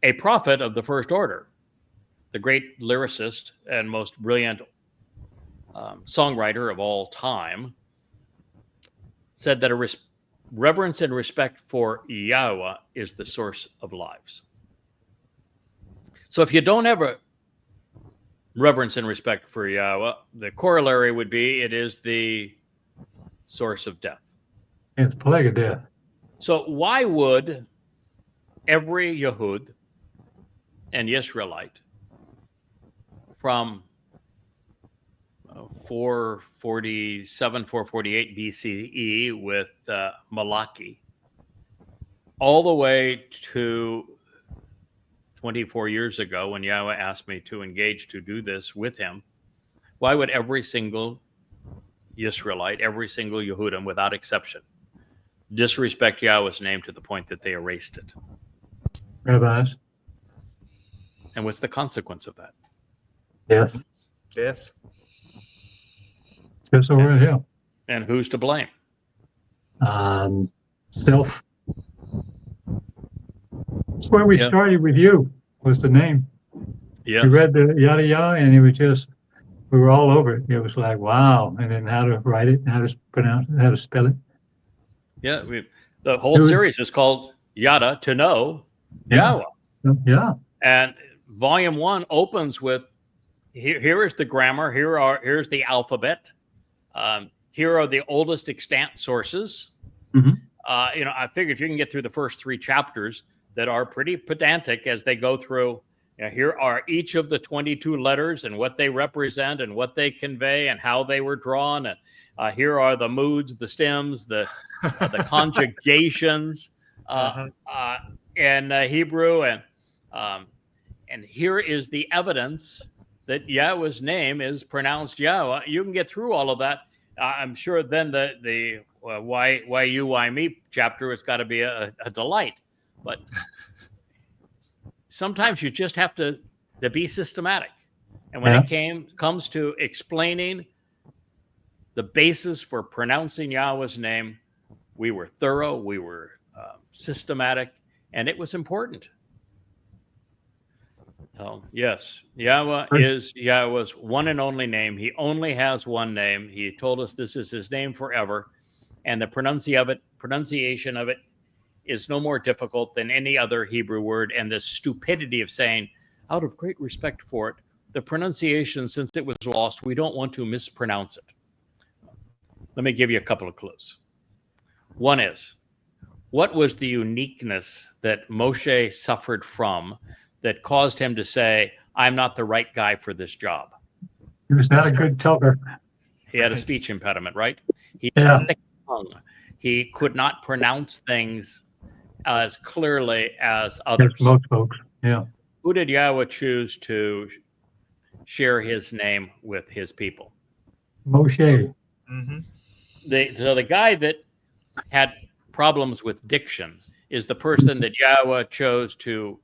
A prophet of the first order, the great lyricist and most brilliant songwriter of all time, said that a reverence and respect for Yahweh is the source of lives. So if you don't have a reverence and respect for Yahweh, the corollary would be it is the source of death. it's plague of death. So why would every Yehud and Yisraelite from 447, 448 BCE with Malachi all the way to 24 years ago when Yahweh asked me to engage to do this with Him, why would every single Yisraelite, every single Yehudim without exception, disrespect Yahweh's name to the point that they erased it? Rabbis. And what's the consequence of that? Death. Death. Just over the hill. And who's to blame? Self. That's where we started with you, was the name. Yes. We read the Yada Yahowah, and it was just, we were all over it. It was like, wow. And then how to write it, how to pronounce it, how to spell it. Yeah, the whole series is called Yada, to know Yahweh. Yeah. And volume 1 opens with, here is the grammar, here's the alphabet. Here are the oldest extant sources. Mm-hmm. I figured if you can get through the first 3 chapters that are pretty pedantic as they go through, here are each of the 22 letters and what they represent and what they convey and how they were drawn. And here are the moods, the stems, the conjugations in Hebrew. And here is the evidence that Yahweh's name is pronounced Yahweh. You can get through all of that. I'm sure then the why you, why me chapter has got to be a delight. But sometimes you just have to be systematic. And when it comes to explaining the basis for pronouncing Yahweh's name, we were thorough, we were systematic, and it was important. So, yes, Yahweh is Yahweh's one and only name. He only has one name. He told us this is His name forever. And the pronunciation of it is no more difficult than any other Hebrew word. And the stupidity of saying, out of great respect for it, the pronunciation, since it was lost, we don't want to mispronounce it. Let me give you a couple of clues. One is, what was the uniqueness that Moshe suffered from that caused him to say, I'm not the right guy for this job? He was not a good talker. He had a speech impediment, right? He Yeah. had a thick tongue. He could not pronounce things as clearly as others. Yes, most folks, yeah. Who did Yahweh choose to share His name with His people? Moshe. Mm-hmm. the guy that had problems with diction is the person that Yahweh chose to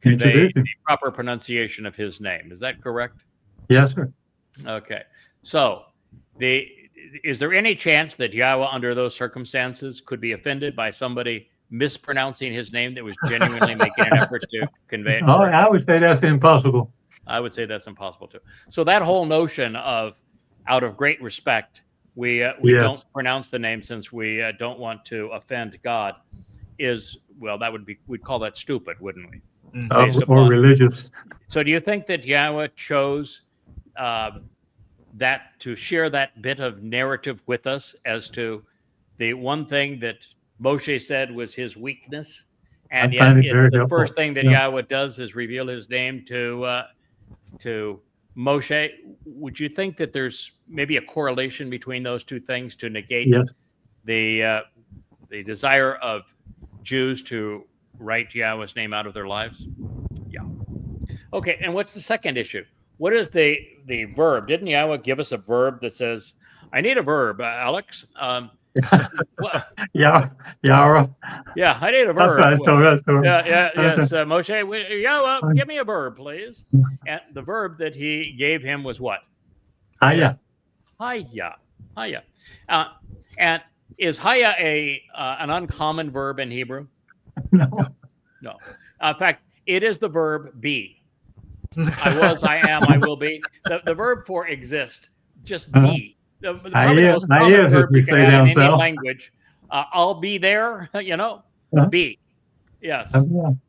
convey Introduce him. the proper pronunciation of his name. Is that correct? Yes, sir. Okay. So is there any chance that Yahweh, under those circumstances, could be offended by somebody mispronouncing his name that was genuinely making an effort to convey it Oh, correctly? I would say that's impossible. I would say that's impossible too. So that whole notion of, out of great respect, we Yes. don't pronounce the name since we don't want to offend God, is, well, that would be, we'd call that stupid, wouldn't we? Based Or upon- religious. So do you think that Yahweh chose that to share that bit of narrative with us as to the one thing that Moshe said was his weakness, and I yet find it it's very the helpful. first thing that Yeah. Yahweh does is reveal his name to Moshe? Would you think that there's maybe a correlation between those two things to negate Yes. the desire of Jews to write Yahweh's name out of their lives? Yeah. Okay, and what's the second issue? What is the verb? Didn't Yahweh give us a verb that says, I need a verb, Alex? What? Yeah. Yahweh. Yeah, I need a That's verb. right. So that's so. Yes, that's Moshe, Yahweh, give me a verb, please. And the verb that he gave him was what? Yeah. Haya. Haya. And is haya an uncommon verb in Hebrew? No. No. In fact, it is the verb be. I was, I am, I will be. The verb for exist, just be. Probably the most common verb you can have in any language. I'll be there, be. Yes.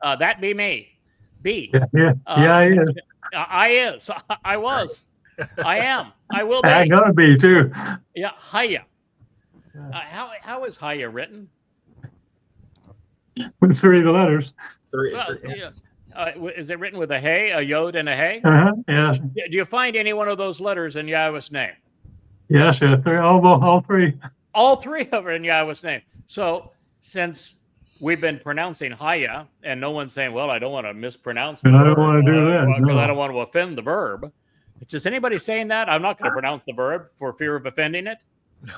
That be me. Be. Yeah. I is. I is. I was. I am. I will be. I'm gonna be too. Yeah. Haya. How is haya written? With 3 of the letters. Three. Yeah. Is it written with a hey, a yod, and a hey? Yes. Do you find any one of those letters in Yahweh's name? Yes. Yeah. 3. All 3. All 3 of them are in Yahweh's name. So since we've been pronouncing haya, and no one's saying, well, I don't want to mispronounce the And I verb. don't want to do that. Because No. I don't want to offend the verb. Is anybody saying that? I'm not going to pronounce the verb for fear of offending it? No.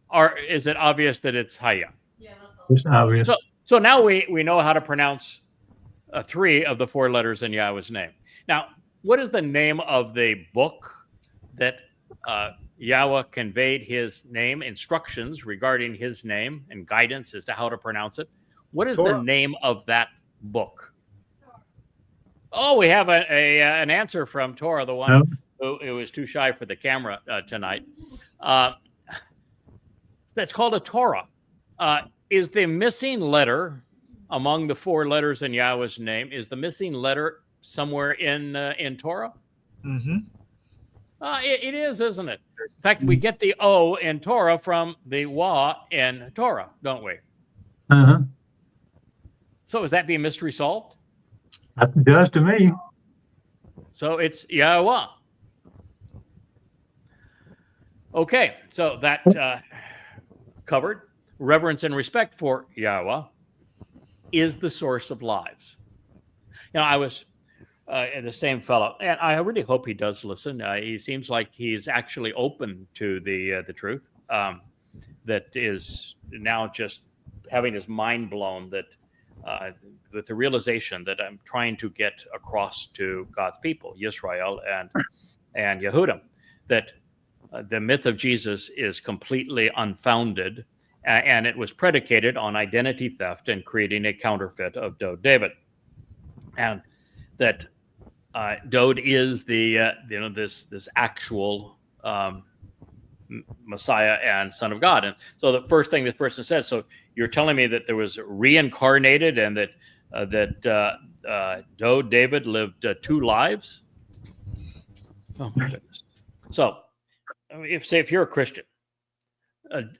Or is it obvious that it's haya? It's obvious. So now we know how to pronounce 3 of the 4 letters in Yahweh's name. Now, what is the name of the book that Yahweh conveyed his name, instructions regarding his name and guidance as to how to pronounce it? What is Torah. the name of that book? Oh, we have an answer from Torah, the one who was too shy for the camera tonight. That's called a Torah. Is the missing letter among the 4 letters in Yahweh's name, is the missing letter somewhere in Torah? Mm-hmm. It is, isn't it? In fact, we get the O in Torah from the Wah in Torah, don't we? So is that being mystery solved? It does to me. So it's Yahowah. Okay, so that covered. Reverence and respect for Yahweh is the source of lives. I was the same fellow, and I really hope he does listen. He seems like he's actually open to the truth. That is now just having his mind blown that with the realization that I'm trying to get across to God's people, Yisrael and Yehudim, that the myth of Jesus is completely unfounded, and it was predicated on identity theft and creating a counterfeit of Dode David, and that Dode is the this actual Messiah and Son of God. And so the first thing this person says, so you're telling me that there was reincarnated and that Dode David lived 2 lives? Oh my goodness. So if you're a Christian,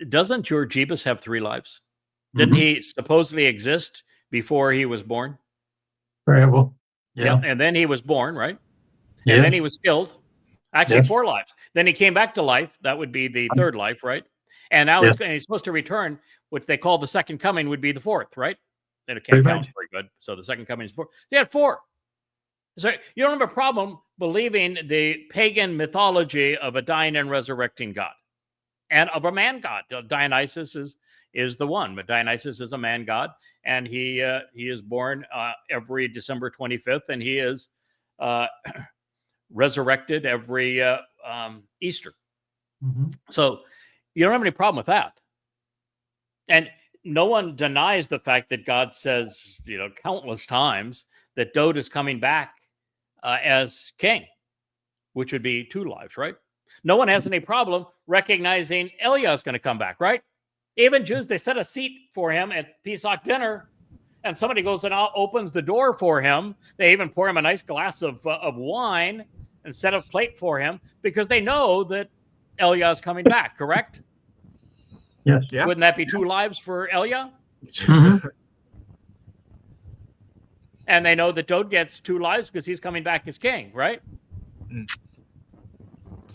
doesn't your Jeebus have 3 lives? Didn't he supposedly exist before he was born? Very well. Yeah. And then he was born, right? Yes. And then he was killed. Actually, Yes. 4 lives. Then he came back to life. That would be the 3rd life, right? And now Yes. he's supposed to return, which they call the second coming would be the 4th, right? And it Pretty can't count much. very good. So the second coming is 4. He had 4. So you don't have a problem believing the pagan mythology of a dying and resurrecting God and of a man god. Dionysus is the one, but Dionysus is a man god, and he is born every December 25th, and he is resurrected every Easter. Mm-hmm. So you don't have any problem with that. And no one denies the fact that God says, countless times that Dowd is coming back as king, which would be 2 lives, right? No one has any problem recognizing Eliah is going to come back, right? Even Jews, they set a seat for him at Pesach dinner, and somebody goes and opens the door for him. They even pour him a nice glass of wine and set a plate for him because they know that Eliah is coming back, correct? Yes. Yeah. Wouldn't that be 2 lives for Eliah? Mm-hmm. And they know that Dowd gets 2 lives because he's coming back as king, right?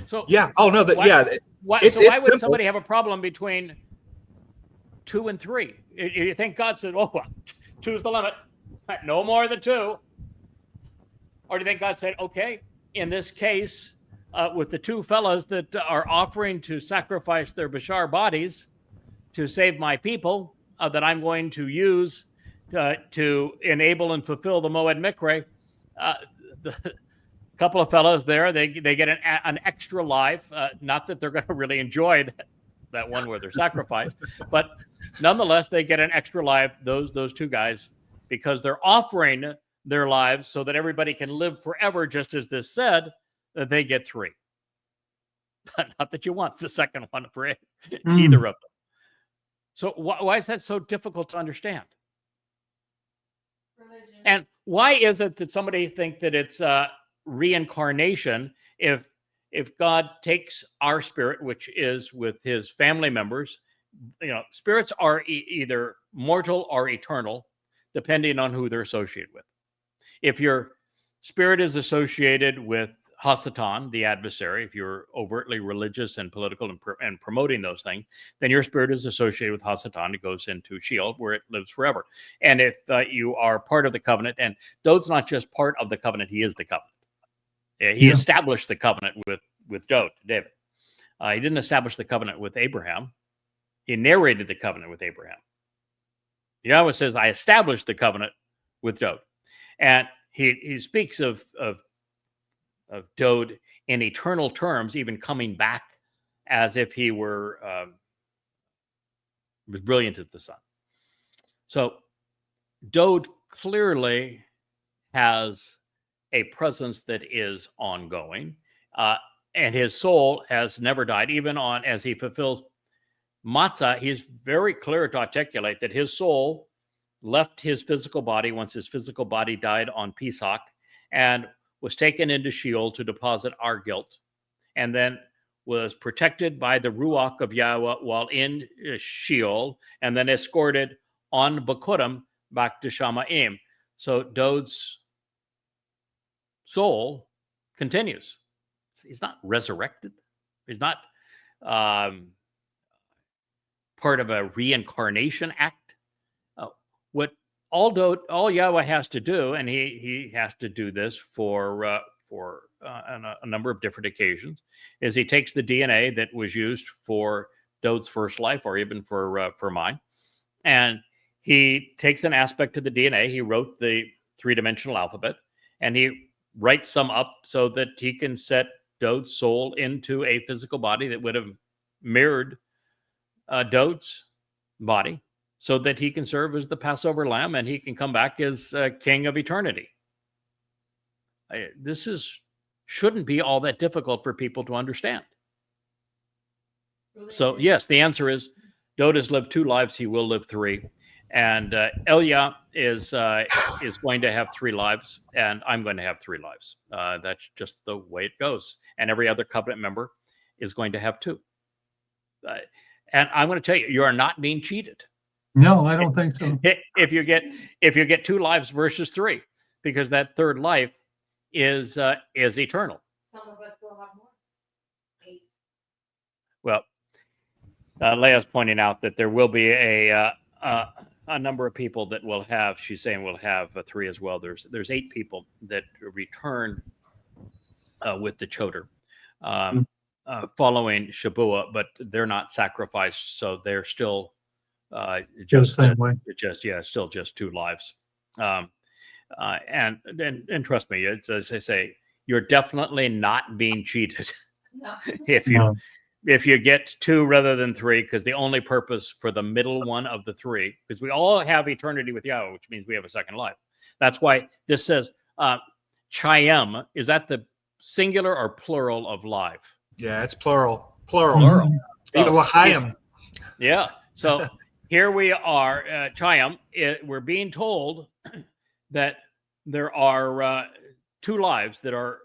So Yeah. Oh no. Why It's would simple. somebody have a problem between 2 and 3? You think God said, "Oh, well, 2 is the limit, no more than 2," or do you think God said, "Okay, in this case, with the 2 fellas that are offering to sacrifice their bashar bodies to save my people, that I'm going to use to enable and fulfill the Moed Mikre," the couple of fellows there, they get an extra life. Not that they're going to really enjoy that one where they're sacrificed, but nonetheless, they get an extra life, those 2 guys, because they're offering their lives so that everybody can live forever, just as this said, that they get 3. But not that you want the second one for either of them. So why is that so difficult to understand? Religion. And why is it that somebody think that it's reincarnation if God takes our spirit, which is with his family members? Spirits are either mortal or eternal, depending on who they're associated with. If your spirit is associated with Hasatan, the adversary, if you're overtly religious and political and promoting those things, then your spirit is associated with Hasatan. It goes into Sheol, where it lives forever. And if you are part of the covenant, and Dowd's not just part of the covenant, he is the covenant. He established the covenant with David. He didn't establish the covenant with Abraham. He narrated the covenant with Abraham. Yahweh says, "I established the covenant with Dowd," and he speaks of Dowd in eternal terms, even coming back as if he were was brilliant as the sun. So Dowd clearly has a presence that is ongoing, and his soul has never died. Even as he fulfills matzah, he's very clear to articulate that his soul left his physical body once his physical body died on Pesach and was taken into Sheol to deposit our guilt, and then was protected by the Ruach of Yahweh while in Sheol, and then escorted on Bakurim back to Shamaim. So Dowd's soul continues. He's not resurrected. He's not part of a reincarnation act. What all Yahweh has to do, and he has to do this for a number of different occasions, is he takes the DNA that was used for Dowd's first life, or even for mine, and he takes an aspect of the DNA. He wrote the 3-dimensional alphabet, and he writes some up so that he can set Dowd's soul into a physical body that would have mirrored Dowd's body, so that he can serve as the Passover lamb and he can come back as king of eternity. This shouldn't be all that difficult for people to understand. So yes, the answer is Dowd has lived 2 lives. He will live 3. And Eliah is going to have 3 lives, and I'm going to have 3 lives. That's just the way it goes. And every other covenant member is going to have 2. And I'm going to tell you, you are not being cheated. No, I don't think so. If you get 2 lives versus 3, because that 3rd life is eternal. Some of us will have more. 8. Well, Leah's pointing out that there will be a number of people that will have. She's saying will have 3 as well. There's 8 people that return with the Choter, following Shabbat, but they're not sacrificed, so they're still Just the same way. still just 2 lives. And trust me, it's, as I say, you're definitely not being cheated No. if you No. if you get 2 rather than 3, because the only purpose for the middle one of the 3, because we all have eternity with Yahweh, which means we have a second life. That's why this says Chayim. Is that the singular or plural of life? Yeah, it's plural. Plural. Plural. Even So, L'chaim. yeah. So here we are, Chayim. We're being told that there are 2 lives that are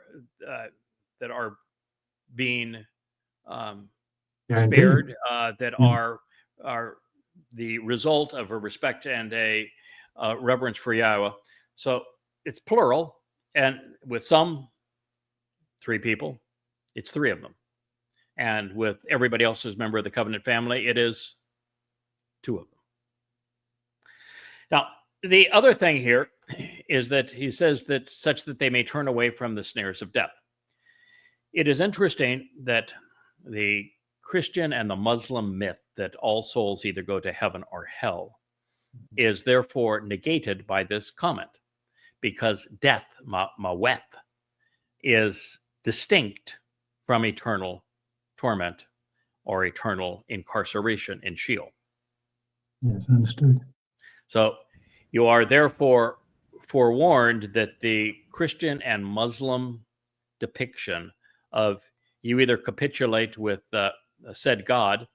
being spared, that are the result of a respect and a reverence for Yahweh. So it's plural, and with some 3 people, it's 3 of them, and with everybody else who's a member of the covenant family, it is 2 of them. Now, the other thing here is that he says that such that they may turn away from the snares of death. It is interesting that the Christian and the Muslim myth that all souls either go to heaven or hell is therefore negated by this comment, because death, maweth, is distinct from eternal torment or eternal incarceration in Sheol. Yes, understood. So you are therefore forewarned that the Christian and Muslim depiction of you either capitulate with said God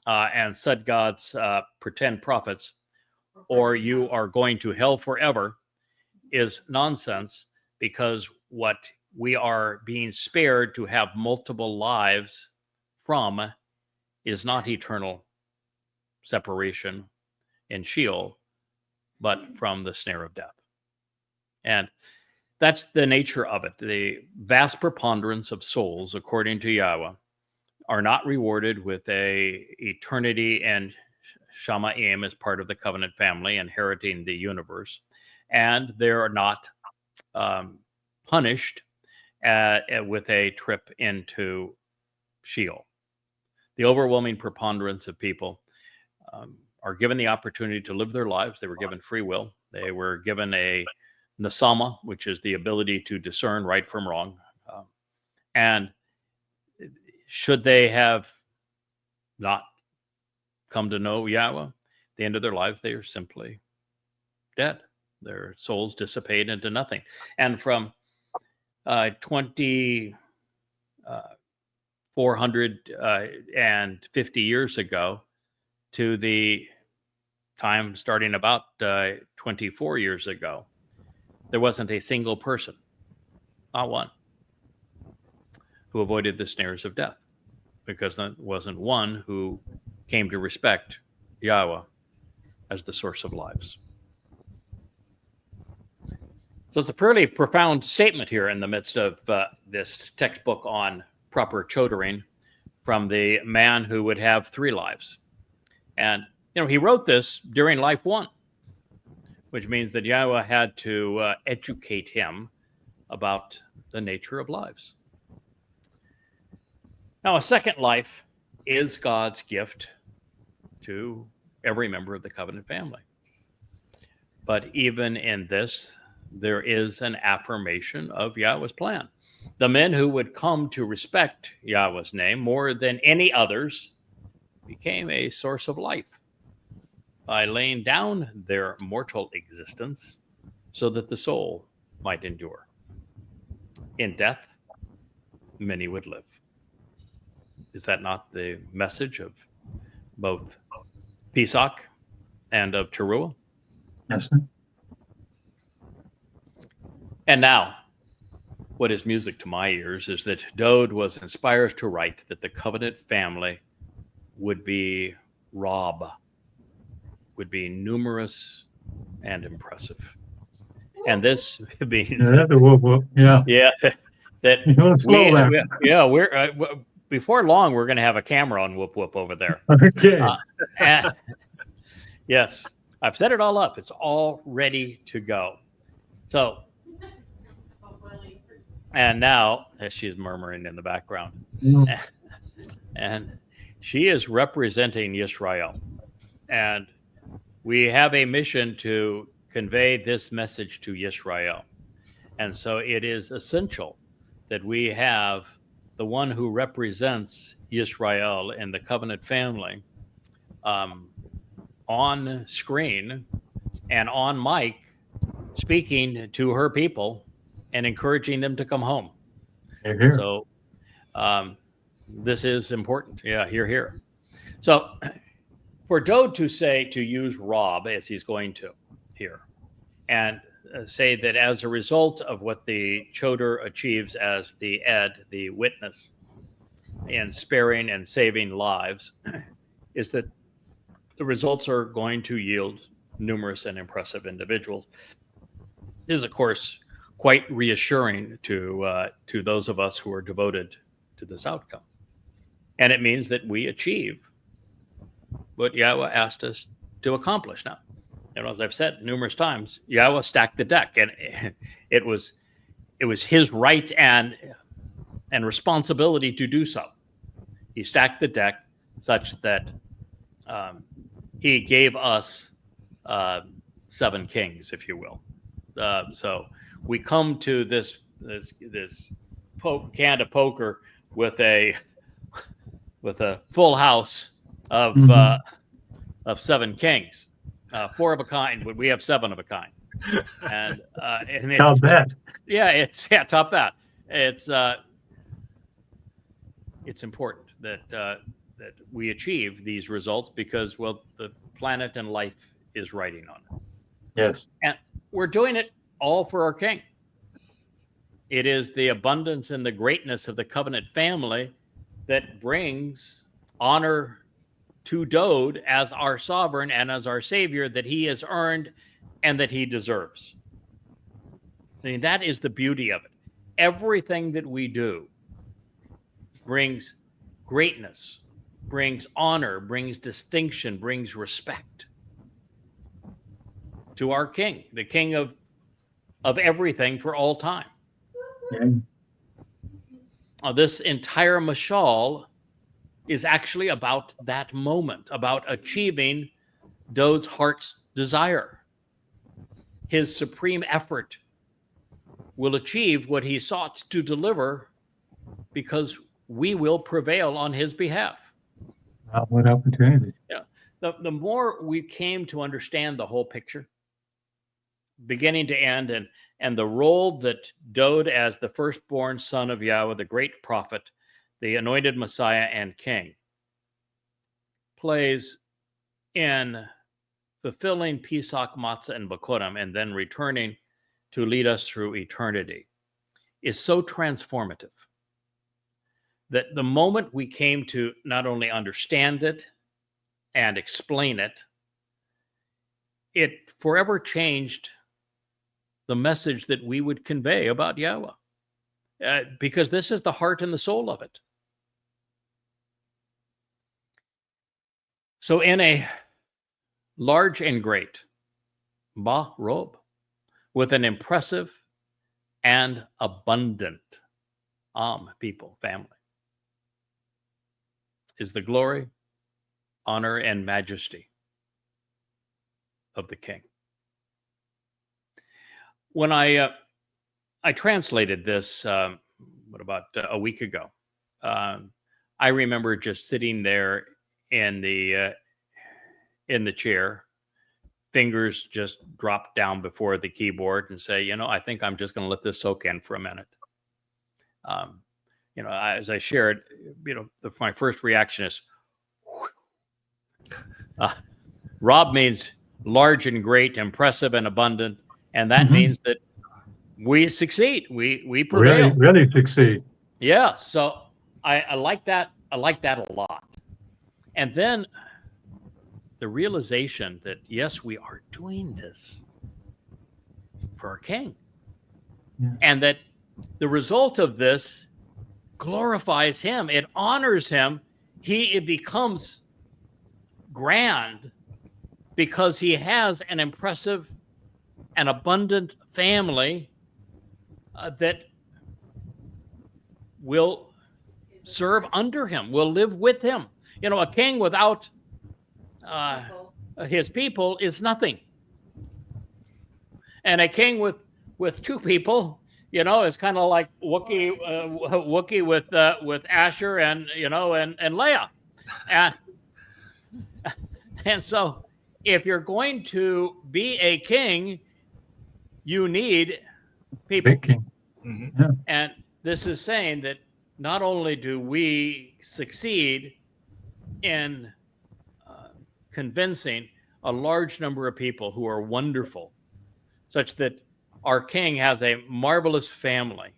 and said God's pretend prophets, or you are going to hell forever, is nonsense, because what we are being spared to have multiple lives from is not eternal separation in Sheol, but from the snare of death. And that's the nature of it. The vast preponderance of souls, according to Yahweh, are not rewarded with a eternity and Shamayim as part of the covenant family, inheriting the universe, and they are not punished with a trip into Sheol. The overwhelming preponderance of people are given the opportunity to live their lives. They were given free will. They were given a nasama, which is the ability to discern right from wrong. And should they have not come to know Yahweh, at the end of their lives, they are simply dead. Their souls dissipate into nothing. And from 450 years ago to the time starting about 24 years ago, there wasn't a single person, not one, who avoided the snares of death, because there wasn't one who came to respect Yahweh as the source of lives. So it's a pretty profound statement here in the midst of this textbook on proper chotering from the man who would have 3 lives. And, he wrote this during life 1, which means that Yahweh had to educate him about the nature of lives. Now, a second life is God's gift to every member of the covenant family. But even in this, there is an affirmation of Yahweh's plan. The men who would come to respect Yahweh's name more than any others became a source of life by laying down their mortal existence so that the soul might endure. In death, many would live. Is that not the message of both Pesach and of Towrah? Yes, sir. And now, what is music to my ears is that Dode was inspired to write that the covenant family would be would be numerous and impressive. And this means Yeah, that's a whoop whoop. Yeah. That You want to slow down. we're before long we're going to have a camera on Whoop Whoop over there. Okay. And, yes, I've set it all up. It's all ready to go. So And now, as she's murmuring in the background, Mm. and she is representing Yisrael. And we have a mission to convey this message to Yisrael. And so it is essential that we have the one who represents Yisrael in the covenant family on screen and on mic, speaking to her people and encouraging them to come home. They're here. So this is important. Yeah, here. So for Dode to say, to use Rob as he's going to here, and say that as a result of what the Choter achieves as the ed, the witness in sparing and saving lives, is that the results are going to yield numerous and impressive individuals. This is, of course, quite reassuring to those of us who are devoted to this outcome. And it means that we achieve what Yahowah asked us to accomplish. Now, as I've said numerous times, Yahowah stacked the deck, and it was his right and responsibility to do so. He stacked the deck such that he gave us 7 kings, if you will. So we come to this can of poker with a full house of 7 kings, 4 of a kind. We have 7 of a kind, and Top that. Yeah, top that. It's important that we achieve these results because, well, the planet and life is riding on it. Yes. And we're doing it all for our King. It is the abundance and the greatness of the covenant family that brings honor to Dode as our sovereign and as our savior that he has earned and that he deserves. I mean, that is the beauty of it. Everything that we do brings greatness, brings honor, brings distinction, brings respect to our King, the King of everything for all time. Yeah. This entire mashal is actually about that moment, about achieving Dode's heart's desire. His supreme effort will achieve what he sought to deliver because we will prevail on his behalf. What opportunity. Yeah. The more we came to understand the whole picture, beginning to end, and the role that Dode as the firstborn son of Yahowah, the great prophet, the anointed Messiah and King, plays in fulfilling Pesach, Matzah, and Bakorim, and then returning to lead us through eternity, is so transformative that the moment we came to not only understand it and explain it, it forever changed the message that we would convey about Yahowah, because this is the heart and the soul of it. So in a large and great robe with an impressive and abundant people, family, is the glory, honor, and majesty of the King. When I translated this, about a week ago, I remember just sitting there in the chair, fingers just dropped down before the keyboard, and say, I think I'm just going to let this soak in for a minute. As I shared, my first reaction is, Rob means large and great, impressive and abundant. And that means that we succeed. We prevail. Really succeed. Yeah. So I like that. I like that a lot. And then the realization that, yes, we are doing this for our King. Yeah. And that the result of this glorifies him. It honors him. It becomes grand because he has an impressive and abundant family that will serve under him, will live with him. You know, a king without his people is nothing. And a king with two people, you know, is kind of like Wookiee with Asher and, you know, and Leia. And so if you're going to be a king, you need people. Big king. Mhm. Yeah. And this is saying that not only do we succeed in convincing a large number of people who are wonderful, such that our king has a marvelous family,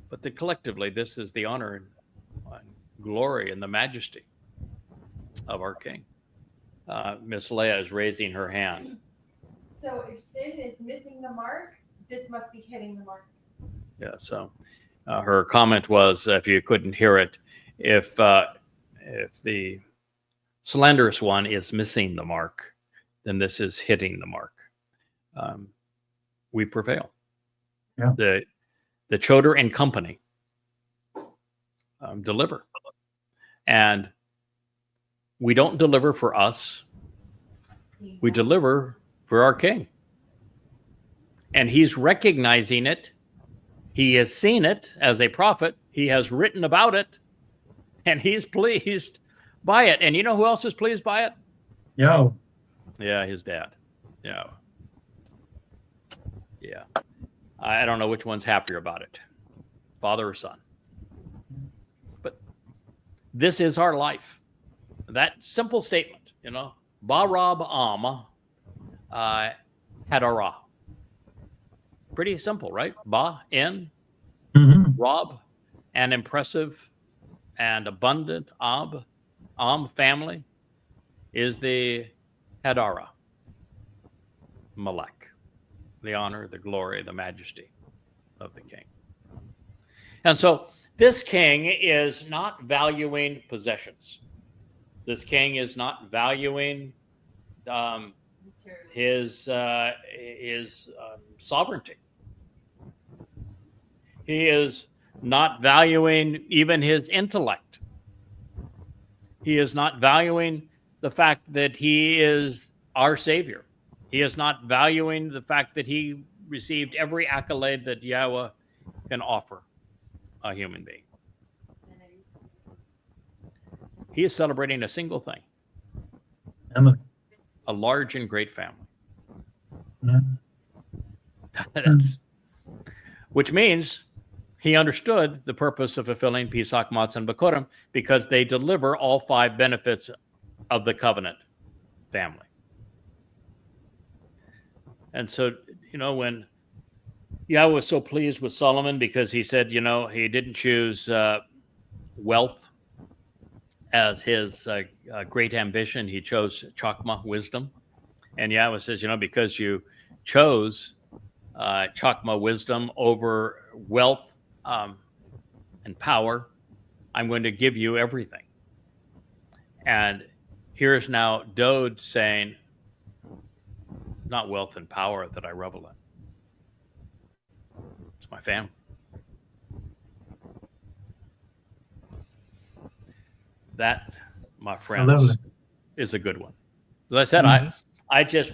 but that collectively this is the honor and glory and the majesty of our king. Miss Leia is raising her hand. So if sin is missing the mark, this must be hitting the mark. Yeah, so her comment was, if you couldn't hear it, if the slanderous one is missing the mark, then this is hitting the mark. We prevail. Yeah. The Choter and company deliver. And we don't deliver for us. We deliver for our king. And he's recognizing it. He has seen it as a prophet. He has written about it. And he's pleased by it. And you know who else is pleased by it? Yo. Yeah, his dad. Yeah. Yeah. I don't know which one's happier about it, father or son. But this is our life. That simple statement, you know, Barab Am Hadara. Pretty simple, right? Ba, in, Mhm. Rob, and impressive and abundant. Am, family, is the Hadara. Malek. The honor, the glory, the majesty of the king. And so this king is not valuing possessions. This king is not valuing his sovereignty. He is not valuing even his intellect. He is not valuing the fact that he is our Savior. He is not valuing the fact that he received every accolade that Yahweh can offer a human being. He is celebrating a single thing: Emily. a large and great family. Yeah. Which means he understood the purpose of fulfilling Pesach, Matzah, and Bikurim, because they deliver all 5 benefits of the covenant family. And so, you know, when Yahweh was so pleased with Solomon because he said, you know, he didn't choose wealth as his great ambition. He chose Chakmah, wisdom. And Yahweh says, you know, because you chose Chakmah, wisdom over wealth and power, I'm going to give you everything. And here's now Dode saying, not wealth and power that I revel in. It's my family. That, my friends, is a good one. As I said, I just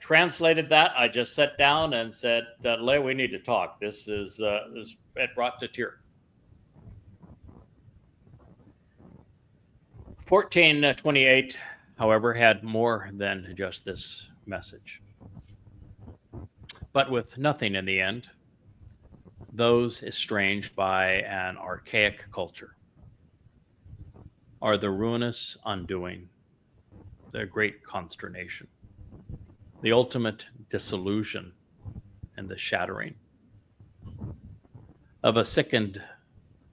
translated that. I just sat down and said, Leah, we need to talk. This it brought to tear. 1428, however, had more than just this message. But with nothing in the end, those estranged by an archaic culture are the ruinous undoing, the great consternation, the ultimate dissolution and the shattering of a sickened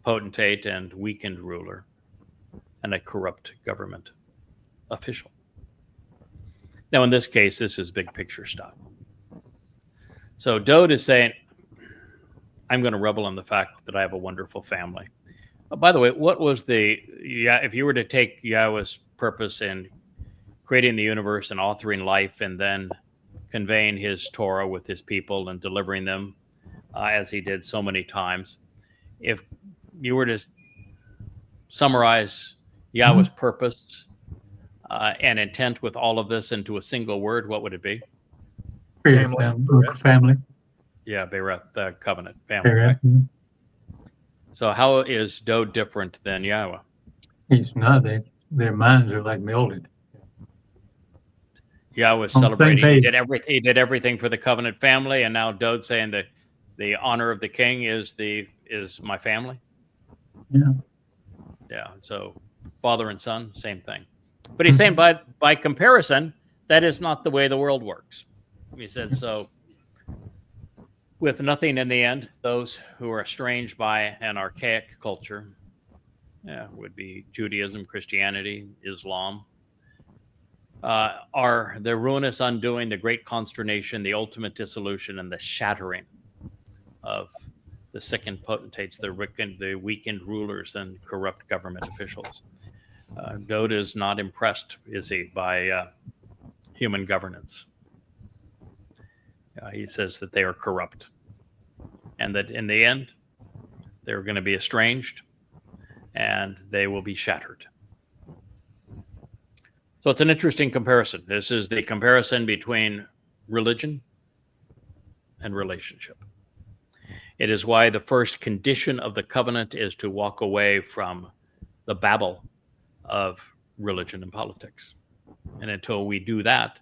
potentate and weakened ruler and a corrupt government official. Now, in this case, this is big picture stuff. So Dode is saying, I'm going to revel in the fact that I have a wonderful family. By the way, what was if you were to take Yahweh's purpose in creating the universe and authoring life and then conveying his Torah with his people and delivering them as he did so many times, if you were to summarize Yahweh's purpose and intent with all of this into a single word, what would it be? Family. Yeah, Bereth, the covenant, family. Bereth. Right? So how is Dode different than Yahweh? He's not. Their minds are like melded. Yahweh was On the same celebrating. He page. did everything for the covenant family, and now Dode saying that the honor of the king is my family. Yeah. Yeah. So father and son, same thing. But he's saying by comparison, that is not the way the world works. He said so. With nothing in the end, those who are estranged by an archaic culture, would be Judaism, Christianity, Islam, are the ruinous undoing, the great consternation, the ultimate dissolution, and the shattering of the sickened potentates, the weakened rulers, and corrupt government officials. Dode is not impressed, is he, by human governance. He says that they are corrupt and that in the end, they're going to be estranged and they will be shattered. So it's an interesting comparison. This is the comparison between religion and relationship. It is why the first condition of the covenant is to walk away from the Babel of religion and politics. And until we do that,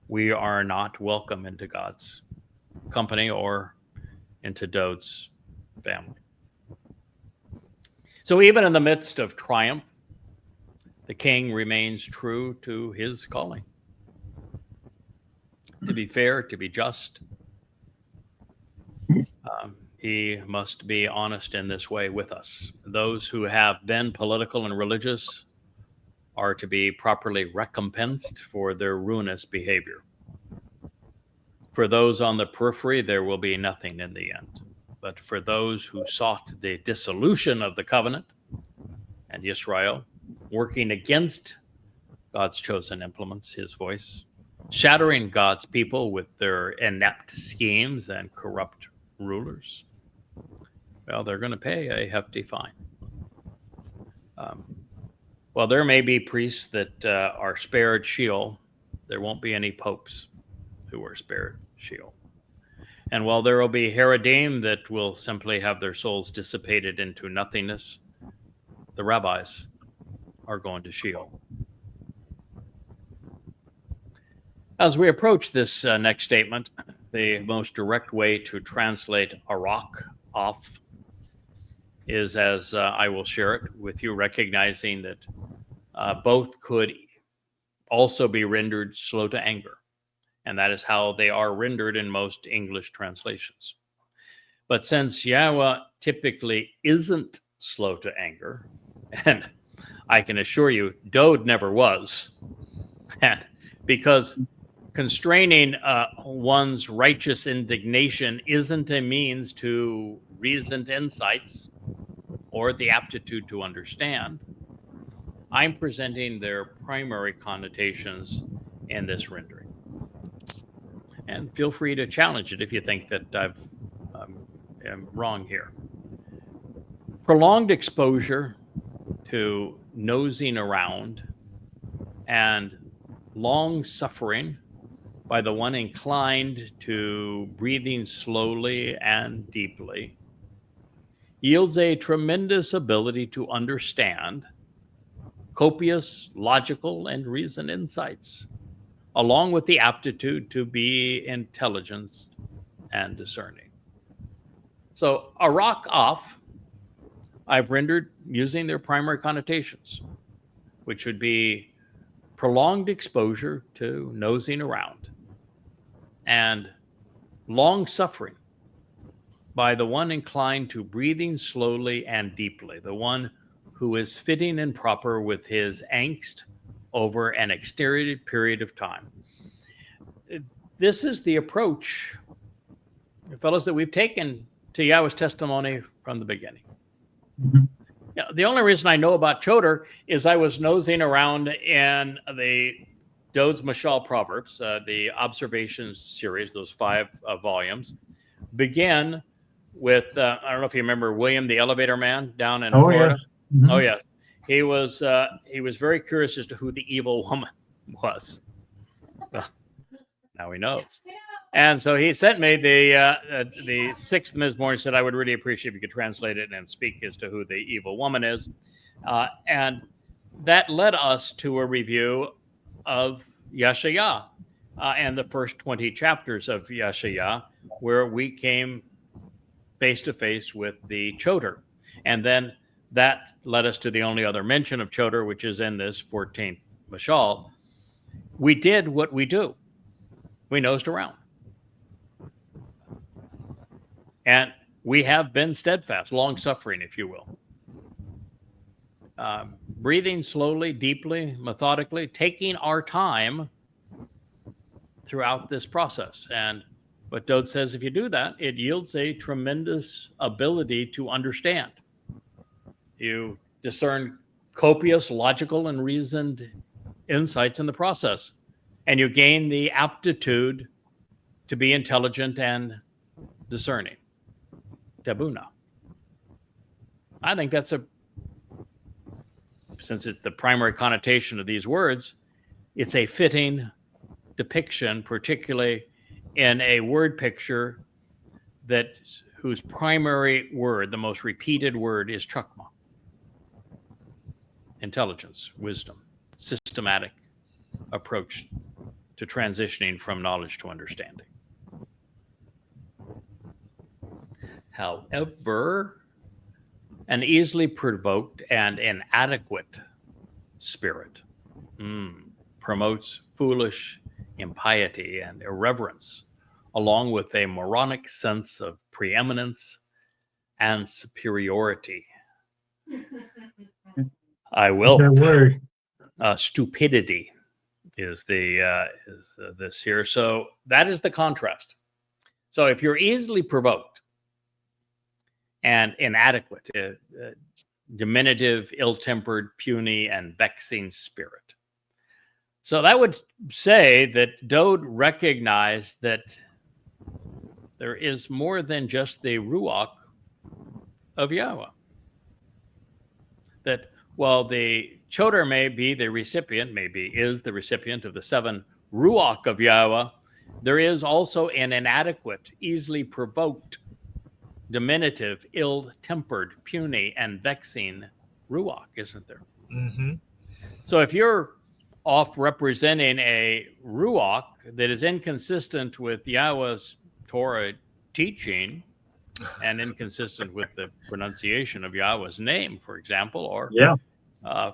we are not welcome into God's company or into Dode's family. So even in the midst of triumph, the king remains true to his calling. To be fair, to be just. He must be honest in this way with us. Those who have been political and religious are to be properly recompensed for their ruinous behavior. For those on the periphery, there will be nothing in the end. But for those who sought the dissolution of the covenant and Israel, working against God's chosen implements, his voice, shattering God's people with their inept schemes and corrupt rulers, well, they're going to pay a hefty fine. Well, there may be priests that are spared Sheol. There won't be any popes who are spared Sheol. And while there will be Haredim that will simply have their souls dissipated into nothingness, the rabbis are going to Sheol. As we approach this next statement, the most direct way to translate Arak, off, is as I will share it with you, recognizing that both could also be rendered slow to anger. And that is how they are rendered in most English translations. But since Yahweh typically isn't slow to anger, and I can assure you, Dode never was, because constraining one's righteous indignation isn't a means to reasoned insights or the aptitude to understand. I'm presenting their primary connotations in this rendering. And feel free to challenge it if you think that I'm wrong here. Prolonged exposure to nosing around and long suffering by the one inclined to breathing slowly and deeply yields a tremendous ability to understand copious, logical, and reasoned insights, along with the aptitude to be intelligent and discerning. So, Arak off, I've rendered using their primary connotations, which would be prolonged exposure to nosing around and long suffering by the one inclined to breathing slowly and deeply, the one who is fitting and proper with his angst over an extended period of time. This is the approach, fellows, that we've taken to Yahweh's testimony from the beginning. Mm-hmm. Now, the only reason I know about Choter is I was nosing around in the Dode's Mashal Proverbs, the observations series, those 5 volumes, begin with I don't know if you remember William the Elevator Man down in Oh, Florida. yeah. Mhm. Oh yes, he was very curious as to who the evil woman was. Well, now he knows. And so he sent me the sixth Mizmor. He said, I would really appreciate if you could translate it and speak as to who the evil woman is. And that led us to a review of Yeshayah and the first 20 chapters of Yeshayah, where we came face to face with the Choter. And then that led us to the only other mention of Choter, which is in this 14th Mashal. We did what we do. We nosed around. And we have been steadfast, long-suffering, if you will. Breathing slowly, deeply, methodically, taking our time throughout this process. And what Dode says, if you do that, it yields a tremendous ability to understand. You discern copious, logical, and reasoned insights in the process. And you gain the aptitude to be intelligent and discerning. Tabuna. I think that's since it's the primary connotation of these words, it's a fitting depiction, particularly in a word picture whose primary word, the most repeated word, is Chakmah. Intelligence, wisdom, systematic approach to transitioning from knowledge to understanding. However, an easily provoked and inadequate spirit promotes foolish impiety and irreverence, along with a moronic sense of preeminence and superiority. I will. That word. Stupidity is this here. So that is the contrast. So if you're easily provoked and inadequate, diminutive, ill-tempered, puny, and vexing spirit. So that would say that Dode recognized that there is more than just the Ruach of Yahowah. That while the Choter may be the recipient, is the recipient of the 7 Ruach of Yahowah, there is also an inadequate, easily provoked, diminutive, ill-tempered, puny, and vexing Ruach, isn't there? Mm-hmm. So if you're off representing a Ruach that is inconsistent with Yahweh's Torah teaching and inconsistent with the pronunciation of Yahweh's name, for example, or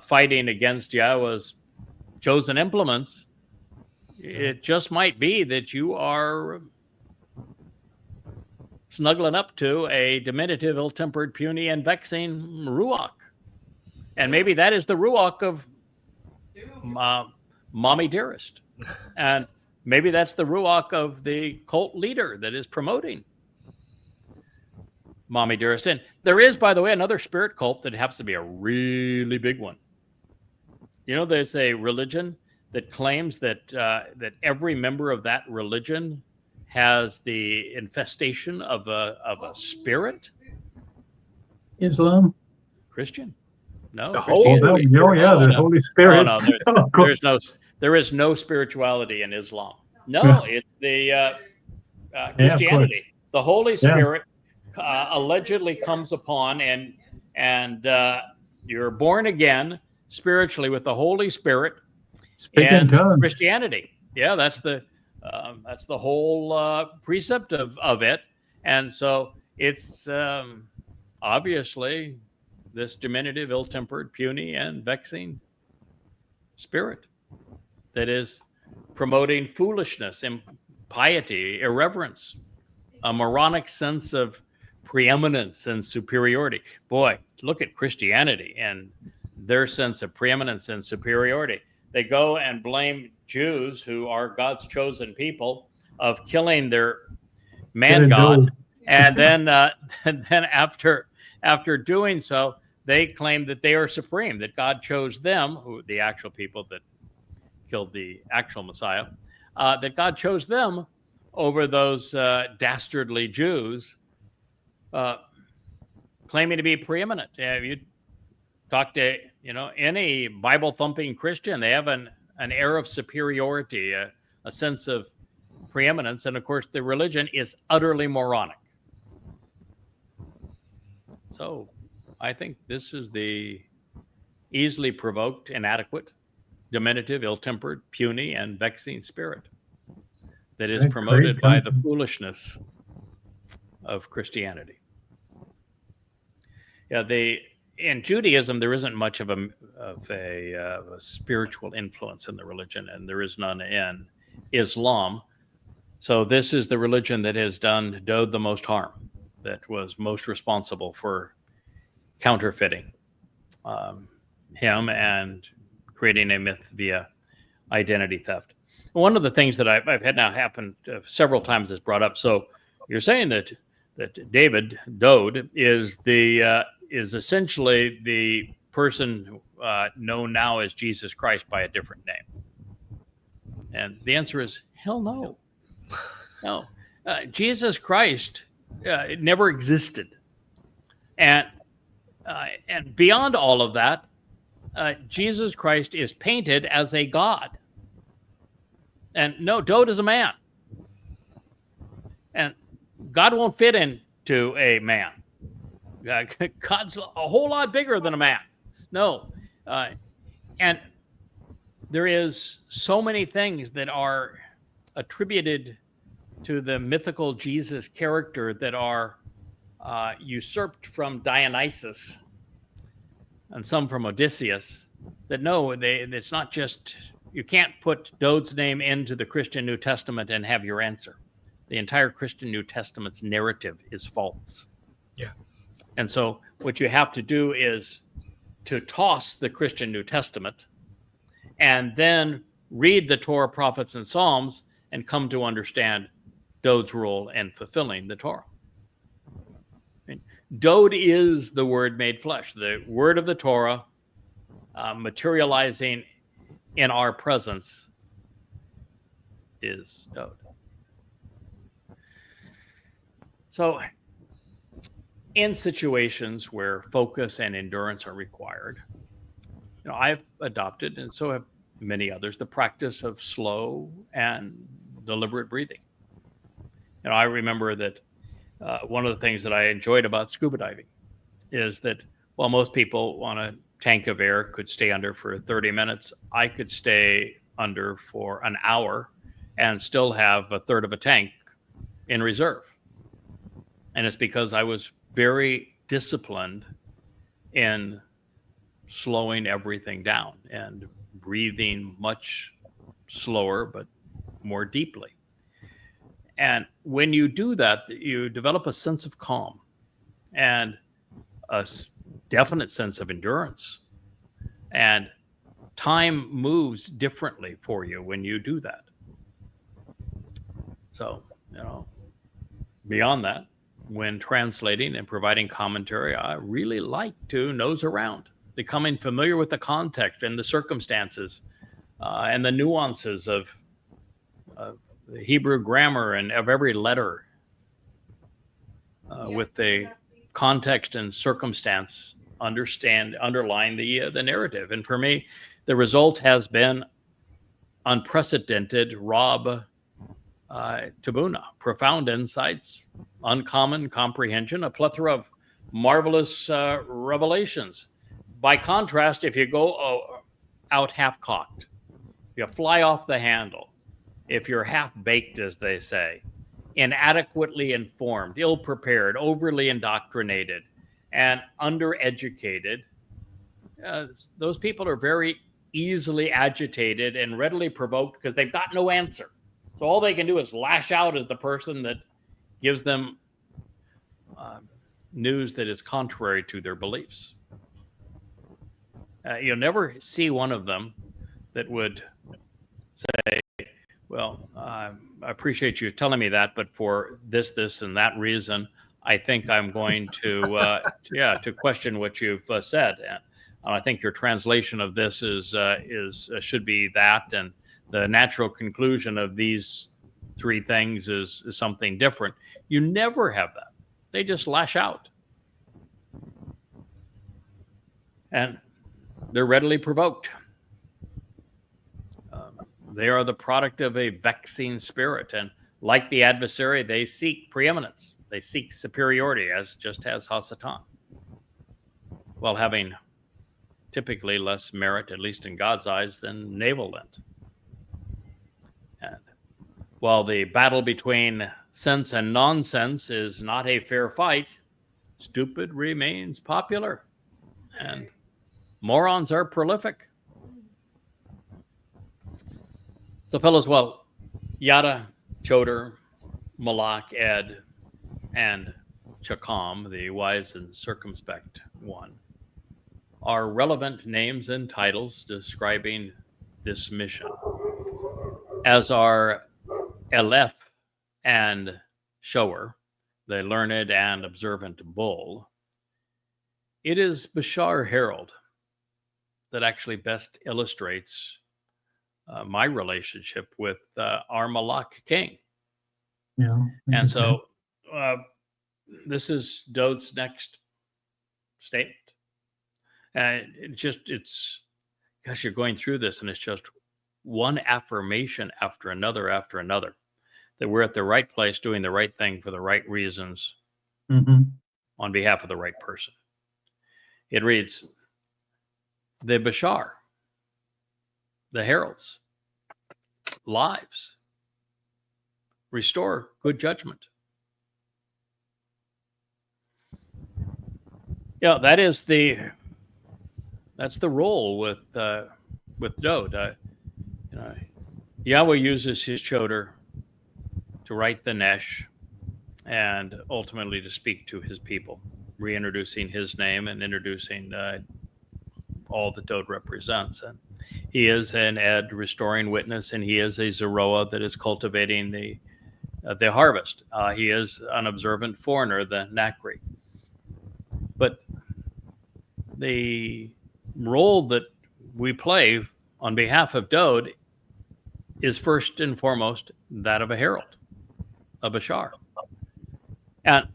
fighting against Yahweh's chosen implements, it just might be that you are snuggling up to a diminutive, ill-tempered, puny, and vexing Ruach. And maybe that is the Ruach of Mommy Dearest. And maybe that's the Ruach of the cult leader that is promoting Mommy Dearest. And there is, by the way, another spirit cult that happens to be a really big one. You know, there's a religion that claims that that every member of that religion has the infestation of a spirit. Islam? Christian? No. The Christianity. The Holy Spirit. No, there is no spirituality in Islam. No, it's the Christianity. The Holy Spirit allegedly comes upon, and you're born again spiritually with the Holy Spirit and Christianity. Yeah, that's the whole precept of it. And so it's obviously this diminutive, ill-tempered, puny, and vexing spirit that is promoting foolishness, impiety, irreverence, a moronic sense of preeminence and superiority. Boy, look at Christianity and their sense of preeminence and superiority. They go and blame Jews, who are God's chosen people, of killing their man god, and then after doing so, they claim that they are supreme, that God chose them, who the actual people that killed the actual Messiah, that God chose them over those dastardly Jews, claiming to be preeminent. If you talk to any Bible thumping Christian, they have an air of superiority, a sense of preeminence, and of course the religion is utterly moronic. So I think this is the easily provoked, inadequate, diminutive, ill-tempered, puny, and vexing spirit that is promoted by the foolishness of Christianity. Yeah, in Judaism there isn't much of a spiritual influence in the religion, and there is none in Islam. So this is the religion that has done Dowd the most harm, that was most responsible for counterfeiting him and creating a myth via identity theft. One of the things that I've had now happen several times is brought up. So you're saying that Dowd is essentially the person known now as Jesus Christ by a different name, and the answer is hell no. No, Jesus Christ never existed, and beyond all of that, Jesus Christ is painted as a god, and no, Dowd is a man, and God won't fit into a man. God's a whole lot bigger than a man. No, and there is so many things that are attributed to the mythical Jesus character that are usurped from Dionysus and some from Odysseus, that no, it's not just, you can't put Dowd's name into the Christian New Testament and have your answer. The entire Christian New Testament's narrative is false. Yeah. And so what you have to do is to toss the Christian New Testament and then read the Torah, prophets, and Psalms and come to understand Dowd's role in fulfilling the Torah. Dowd is the Word made flesh, the word of the Torah materializing in our presence is Dowd. So in situations where focus and endurance are required, I've adopted, and so have many others, the practice of slow and deliberate breathing. I remember that one of the things that I enjoyed about scuba diving is that while most people on a tank of air could stay under for 30 minutes, I could stay under for an hour and still have a third of a tank in reserve. And it's because I was very disciplined in slowing everything down and breathing much slower but more deeply. And when you do that, you develop a sense of calm and a definite sense of endurance. And time moves differently for you when you do that. So, beyond that, when translating and providing commentary, I really like to nose around, becoming familiar with the context and the circumstances and the nuances of the Hebrew grammar and of every letter with the context and circumstance underlying the narrative. And for me, the result has been unprecedented Rob Tabuna, profound insights, uncommon comprehension, a plethora of marvelous revelations. By contrast, if you go out half-cocked, you fly off the handle, if you're half-baked, as they say, inadequately informed, ill-prepared, overly indoctrinated, and undereducated, those people are very easily agitated and readily provoked because they've got no answer. So all they can do is lash out at the person that gives them news that is contrary to their beliefs. You'll never see one of them that would say, well, I appreciate you telling me that, but for this, and that reason, I think I'm going to question what you've said. And I think your translation of this should be that, and the natural conclusion of these three things is something different. You never have that. they just lash out. And they're readily provoked. They are the product of a vexing spirit. And like the adversary, they seek preeminence. They seek superiority, just as Hasatan, while having typically less merit, at least in God's eyes, than navel lint. And while the battle between sense and nonsense is not a fair fight, stupid remains popular, and morons are prolific. So, fellows, well, Yada, Choter, Malak, Ed, and Chakmah, the wise and circumspect one, are relevant names and titles describing this mission, as are Aleph and Shower, the learned and observant bull. It is Bashar Herald that actually best illustrates my relationship with our Malak king. Yeah. And so this is Dode's next statement. And gosh, you're going through this and it's just one affirmation after another, that we're at the right place, doing the right thing for the right reasons on behalf of the right person. It reads, the Bashar, the heralds, lives, restore good judgment. Yeah, that's the role with Dode. Yahweh uses his Choter to write the Nesh and ultimately to speak to his people, reintroducing his name and introducing all that Dode represents. And he is an Ed restoring witness, and he is a Zeroah that is cultivating the harvest. He is an observant foreigner, the Nakri. But the role that we play on behalf of Dode is first and foremost that of a herald, a Bashar. And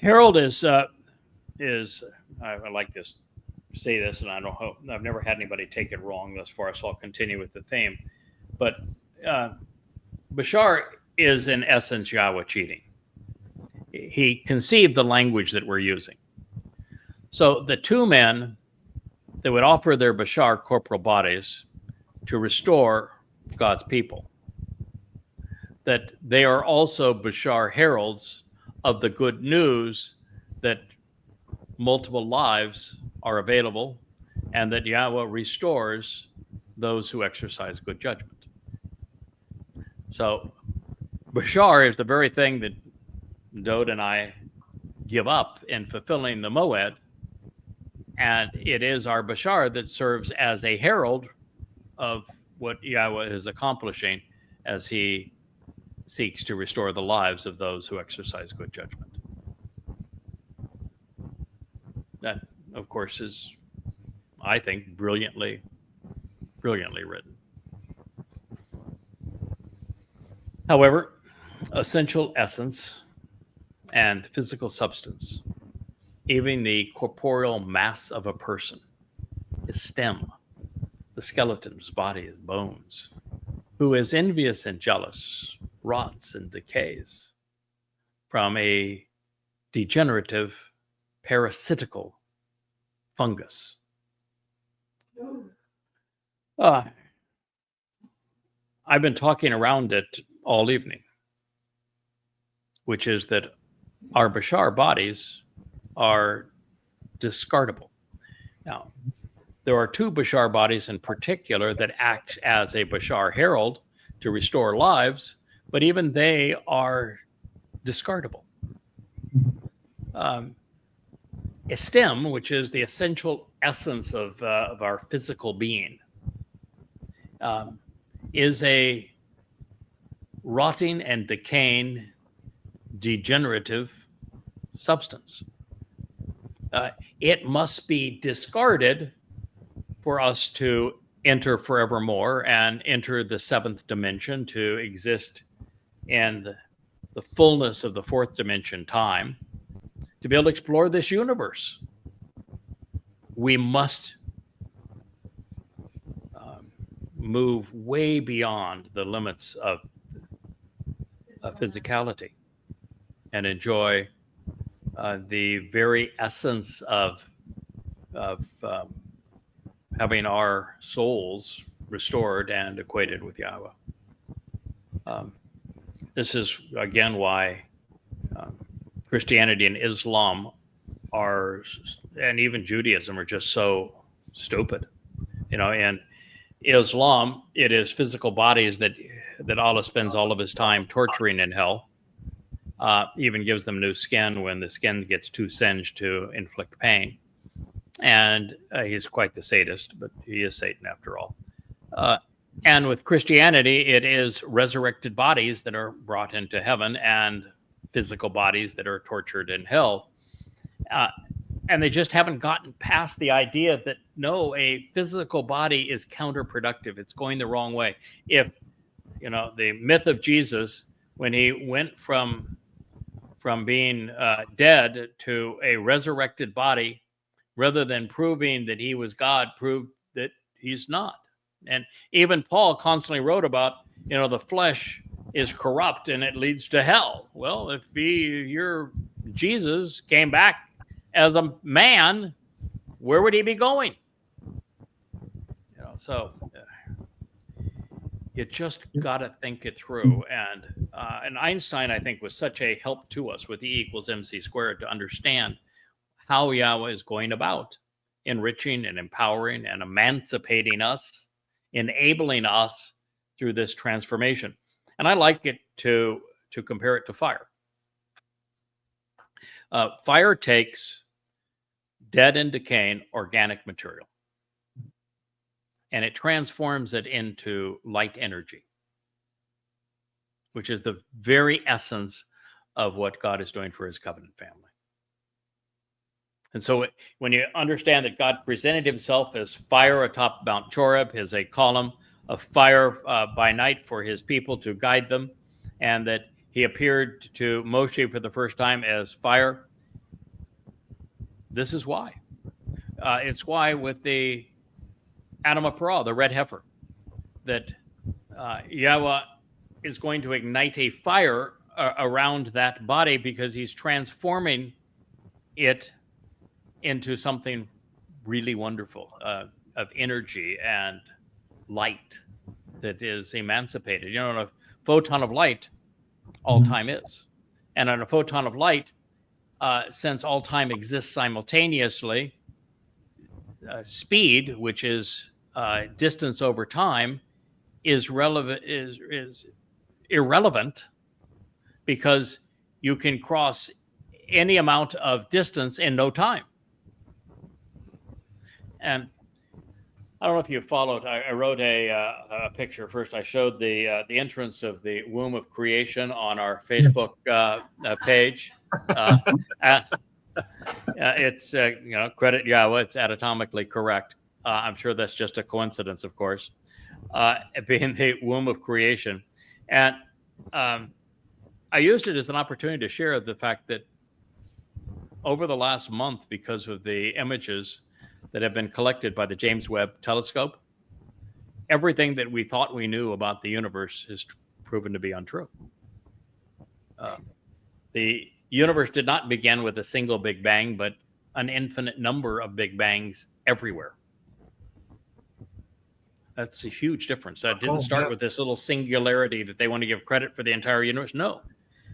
herald is I like this, say this, and I've never had anybody take it wrong thus far, so I'll continue with the theme. But Bashar is in essence Yahweh cheating. He conceived the language that we're using. So the two men that would offer their Bashar corporal bodies to restore God's people, that they are also Bashar heralds of the good news that multiple lives are available and that Yahweh restores those who exercise good judgment. So Bashar is the very thing that Dode and I give up in fulfilling the Moed, and it is our Bashar that serves as a herald of what Yahweh is accomplishing as he seeks to restore the lives of those who exercise good judgment. That, of course, is, I think, brilliantly written. However, essential essence and physical substance, even the corporeal mass of a person, is stem, the skeleton's body is bones, who is envious and jealous, rots and decays from a degenerative, parasitical fungus. I've been talking around it all evening, which is that our Bashar bodies are discardable. Now, there are two Bashar bodies in particular that act as a Bashar herald to restore lives, but even they are discardable. Estem, which is the essential essence of our physical being, is a rotting and decaying, degenerative substance. It must be discarded for us to enter forevermore and enter the seventh dimension, to exist in the fullness of the fourth dimension time, to be able to explore this universe, we must move way beyond the limits of physicality and enjoy the very essence of having our souls restored and equated with Yahweh. This is again why Christianity and Islam are, and even Judaism, are just so stupid. In Islam, it is physical bodies that Allah spends all of his time torturing in hell. Even gives them new skin when the skin gets too singed to inflict pain. And he's quite the sadist, but he is Satan after all. And with Christianity, it is resurrected bodies that are brought into heaven and physical bodies that are tortured in hell. And they just haven't gotten past the idea that, no, a physical body is counterproductive. It's going the wrong way. If, the myth of Jesus, when he went from being dead to a resurrected body, rather than proving that he was God, proved that he's not. And even Paul constantly wrote about, the flesh is corrupt and it leads to hell. Well, if your Jesus came back as a man, where would he be going? So you just got to think it through. And Einstein, I think, was such a help to us with E equals MC squared to understand how Yahweh is going about enriching and empowering and emancipating us, enabling us through this transformation. And I like it to compare it to fire. Fire takes dead and decaying organic material, and it transforms it into light energy, which is the very essence of what God is doing for his covenant family. And so when you understand that God presented himself as fire atop Mount Choreb, as a column of fire by night for his people to guide them, and that he appeared to Moshe for the first time as fire, this is why. It's why with the Adam of Parah, the red heifer, that Yahweh is going to ignite a fire around that body, because he's transforming it into something really wonderful, of energy and light that is emancipated. In a photon of light, all time is. And on a photon of light, since all time exists simultaneously, speed, which is distance over time, is irrelevant, because you can cross any amount of distance in no time. And I don't know if you followed. I wrote a picture first. I showed the entrance of the womb of creation on our Facebook page. It's credit Yahweh. It's anatomically correct. I'm sure that's just a coincidence, of course, being the womb of creation. And I used it as an opportunity to share the fact that over the last month, because of the images that have been collected by the James Webb Telescope, everything that we thought we knew about the universe has proven to be untrue. The universe did not begin with a single Big Bang, but an infinite number of Big Bangs everywhere. That's a huge difference. That didn't start with this little singularity that they want to give credit for the entire universe. No.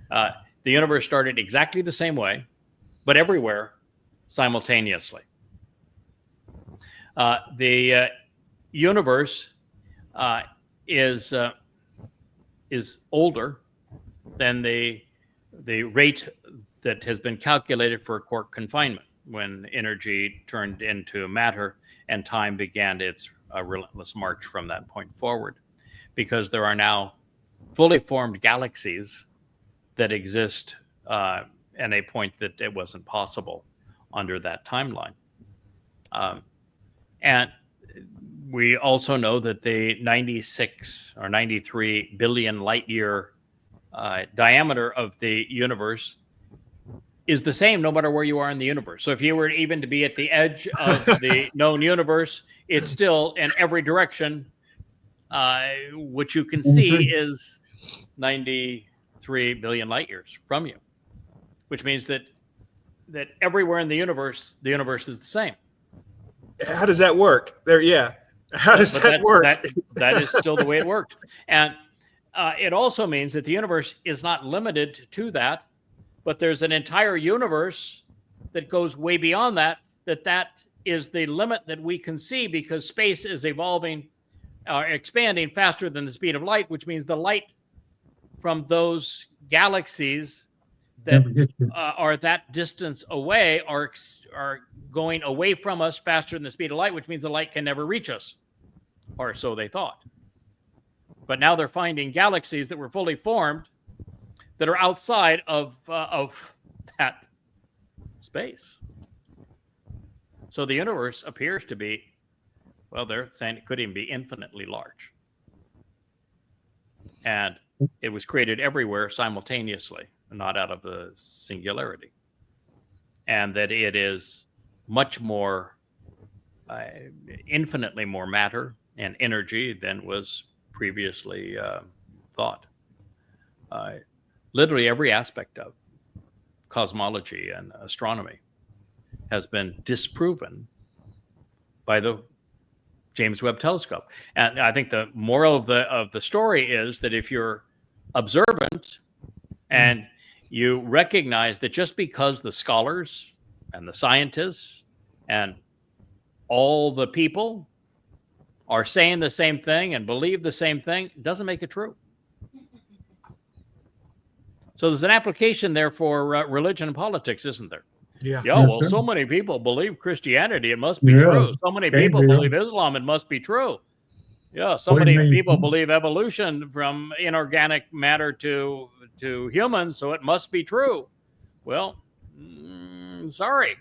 The universe started exactly the same way, but everywhere simultaneously. The universe is older than the rate that has been calculated for quark confinement, when energy turned into matter and time began its relentless march from that point forward, because there are now fully formed galaxies that exist at a point that it wasn't possible under that timeline. And we also know that the 96 or 93 billion light year diameter of the universe is the same no matter where you are in the universe. So if you were even to be at the edge of the known universe, it's still in every direction, which you can see is 93 billion light years from you, which means that everywhere in the universe is the same. How does that work? How does that work? That is still the way it works. And it also means that the universe is not limited to that, but there's an entire universe that goes way beyond that is the limit that we can see, because space is expanding faster than the speed of light, which means the light from those galaxies that are that distance away are going away from us faster than the speed of light, which means the light can never reach us, or so they thought. But now they're finding galaxies that were fully formed that are outside of that space. So the universe appears to be, well, they're saying it could even be infinitely large. And it was created everywhere simultaneously, not out of a singularity. And that it is much more, infinitely more matter and energy than was previously thought. Literally every aspect of cosmology and astronomy has been disproven by the James Webb Telescope. And I think the moral of the story is that if you're observant and you recognize that just because the scholars and the scientists and all the people are saying the same thing and believe the same thing, doesn't make it true. So there's an application there for religion and politics, isn't there? Yeah. Well, so many people believe Christianity, it must be true. So many people believe Islam, it must be true. Yeah, so many people believe evolution from inorganic matter to humans, so it must be true. Well, sorry.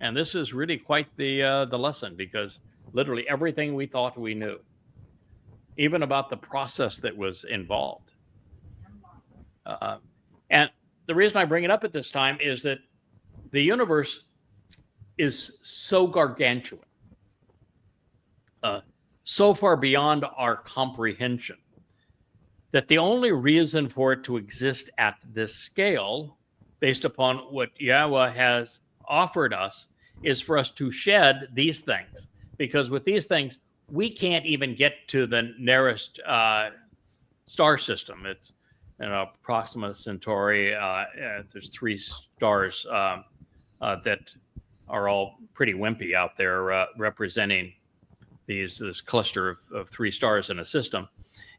And this is really quite the lesson, because literally everything we thought we knew, even about the process that was involved. And the reason I bring it up at this time is that the universe is so gargantuan, so far beyond our comprehension, that the only reason for it to exist at this scale, based upon what Yahowah has offered us, is for us to shed these things. Because with these things, we can't even get to the nearest star system. It's Proxima Centauri. There's 3 stars that are all pretty wimpy out there, representing this cluster of 3 stars in a system,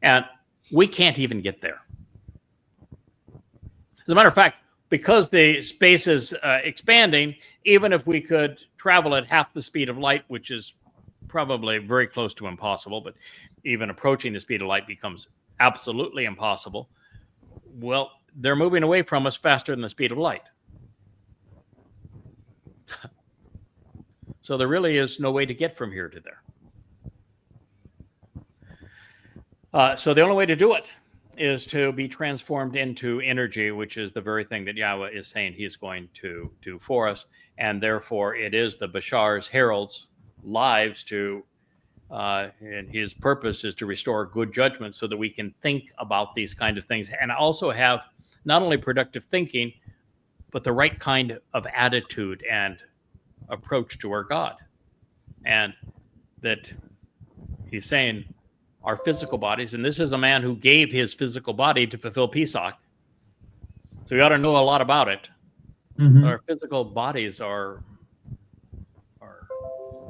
and we can't even get there. As a matter of fact, because the space is expanding, even if we could travel at half the speed of light, which is probably very close to impossible, but even approaching the speed of light becomes absolutely impossible. Well, they're moving away from us faster than the speed of light. So there really is no way to get from here to there. So the only way to do it is to be transformed into energy, which is the very thing that Yahowah is saying he's going to do for us. And therefore, it is the Bashar's heralds' lives and his purpose is to restore good judgment so that we can think about these kind of things and also have not only productive thinking, but the right kind of attitude and approach to our God. And that he's saying our physical bodies, and this is a man who gave his physical body to fulfill Pesach, so we ought to know a lot about it. Our physical bodies are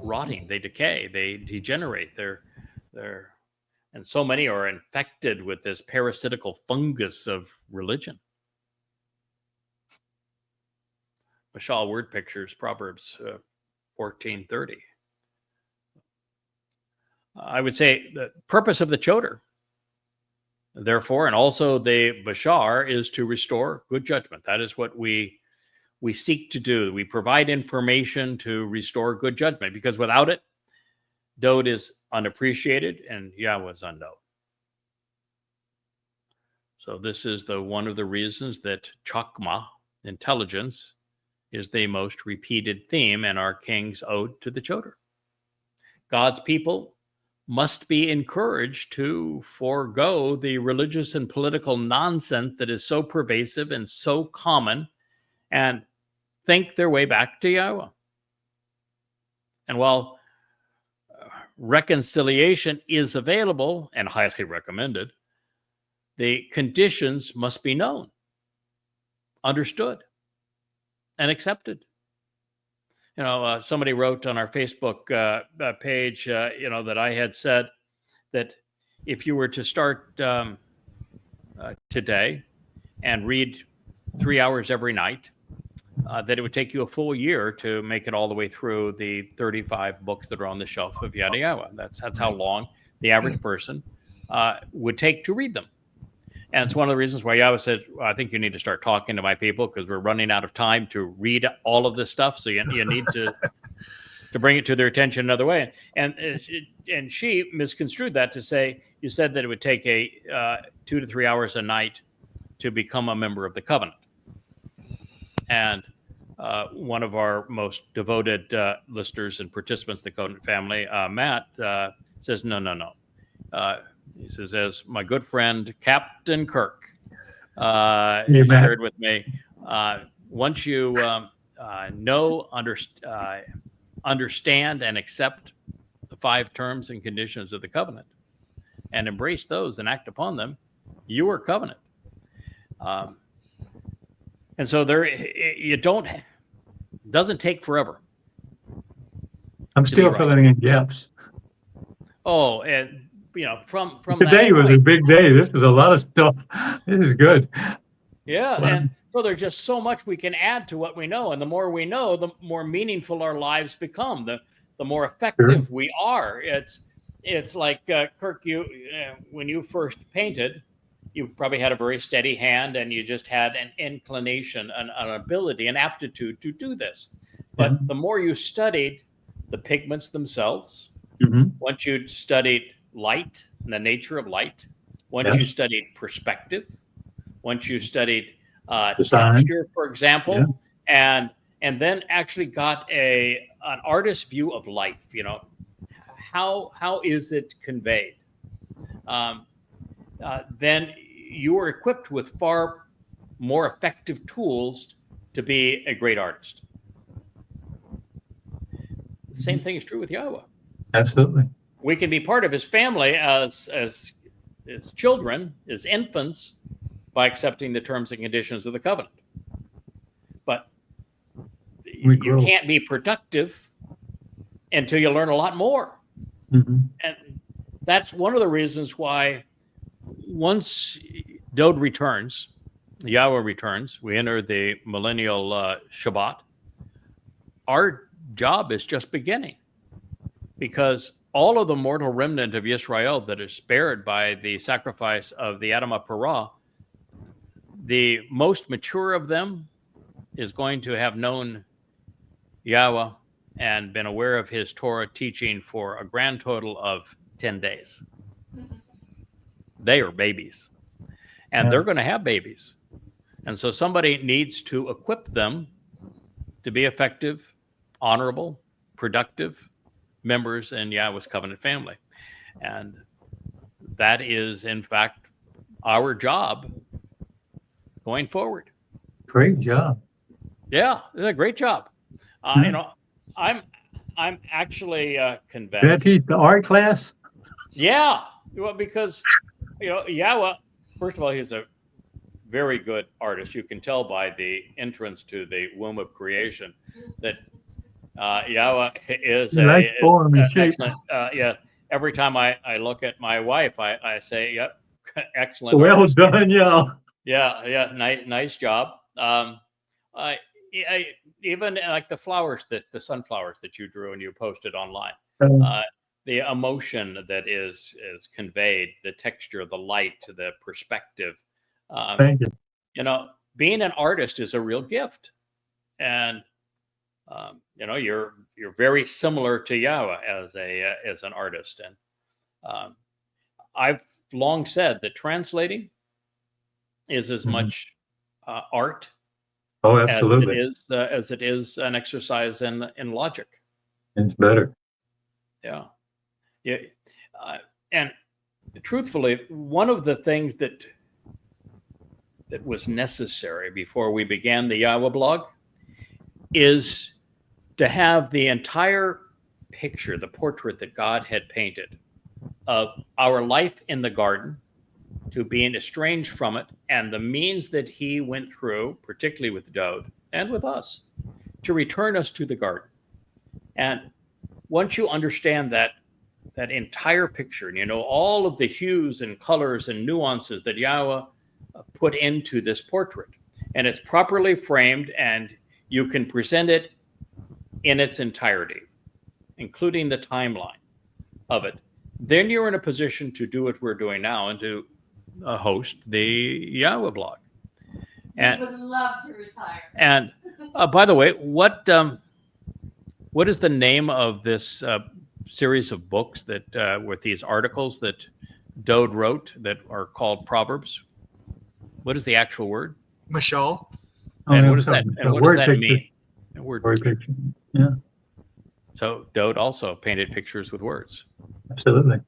rotting, they decay, they degenerate, they're and so many are infected with this parasitical fungus of religion. Mashal word pictures, Proverbs 14:30. I would say the purpose of the Choter, therefore, and also the Bashar, is to restore good judgment. That is what we seek to do. We provide information to restore good judgment, because without it, Dode is unappreciated and Yahowah is unknown. So this is one of the reasons that Chakmah, intelligence, is the most repeated theme in our King's Ode to the Choter. God's people must be encouraged to forego the religious and political nonsense that is so pervasive and so common, and think their way back to YAHOWAH. And while reconciliation is available and highly recommended, the conditions must be known, understood, and accepted. Somebody wrote on our Facebook page, that I had said that if you were to start today and read 3 hours every night, that it would take you a full year to make it all the way through the 35 books that are on the shelf of Yada Yahowah. That's how long the average person would take to read them. And it's one of the reasons why Yahowah said, I think you need to start talking to my people, because we're running out of time to read all of this stuff. So you need to bring it to their attention another way. And she misconstrued that to say, you said that it would take 2 to 3 hours a night to become a member of the covenant. And one of our most devoted listeners and participants in the covenant family, Matt, says, no. He says, as my good friend Captain Kirk shared with me, once you understand and accept the 5 terms and conditions of the covenant and embrace those and act upon them, you are covenant. And so doesn't take forever. I'm still filling in gaps. Oh, and from today was a big day. This is a lot of stuff. This is good. Yeah, and so there's just so much we can add to what we know, and the more we know, the more meaningful our lives become. The more effective we are. It's like Kirk, when you first painted, you probably had a very steady hand, and you just had an inclination, an ability, an aptitude to do this. But the more you studied the pigments themselves, once you studied light and the nature of light, once you studied perspective, once you studied texture, for example, and then actually got an artist's view of life, how is it conveyed? Then you are equipped with far more effective tools to be a great artist. The same thing is true with YAHOWAH. Absolutely. We can be part of his family as children, as infants, by accepting the terms and conditions of the covenant. But you can't be productive until you learn a lot more. And that's one of the reasons why once Dode returns, YAHOWAH returns, we enter the millennial Shabbat, our job is just beginning, because all of the mortal remnant of Israel that is spared by the sacrifice of the Adam Parah, the most mature of them is going to have known YAHOWAH and been aware of his Torah teaching for a grand total of 10 days. They are babies, and they're going to have babies. And so somebody needs to equip them to be effective, honorable, productive members in YAHOWAH's covenant family. And that is, in fact, our job going forward. Great job. Yeah, a great job. I'm actually convinced. Did I teach the art class? Yeah, well, because YAHOWAH, first of all, he's a very good artist. You can tell by the entrance to the womb of creation that YAHOWAH is excellent. Every time I look at my wife, I say, "Yep, excellent." Well artist. done, y'all. Yeah, nice job. Even like the flowers, the sunflowers that you drew and you posted online, the emotion that is conveyed, the texture, the light, the perspective. Thank you. Being an artist is a real gift, and you're very similar to YAHOWAH as an artist. And I've long said that translating is as Mhm. much art Oh, as absolutely. as it is an exercise in logic. It's better. Yeah, yeah. And truthfully, one of the things that was necessary before we began the YAHOWAH blog is to have the entire picture, the portrait that God had painted of our life in the garden, to being estranged from it, and the means that he went through, particularly with Dode and with us, to return us to the garden. And once you understand that entire picture, and you know all of the hues and colors and nuances that YAHOWAH put into this portrait, and it's properly framed, and you can present it in its entirety, including the timeline of it, then you're in a position to do what we're doing now and to host the YAHOWAH blog. And we would love to retire. And by the way, what is the name of this series of books that with these articles that Dode wrote that are called Proverbs? What is the actual word? Mashal. Oh, And yeah, what does that? something. And A what does word that picture. mean? A word Word picture. picture. Yeah, So Dode also painted pictures with words, absolutely.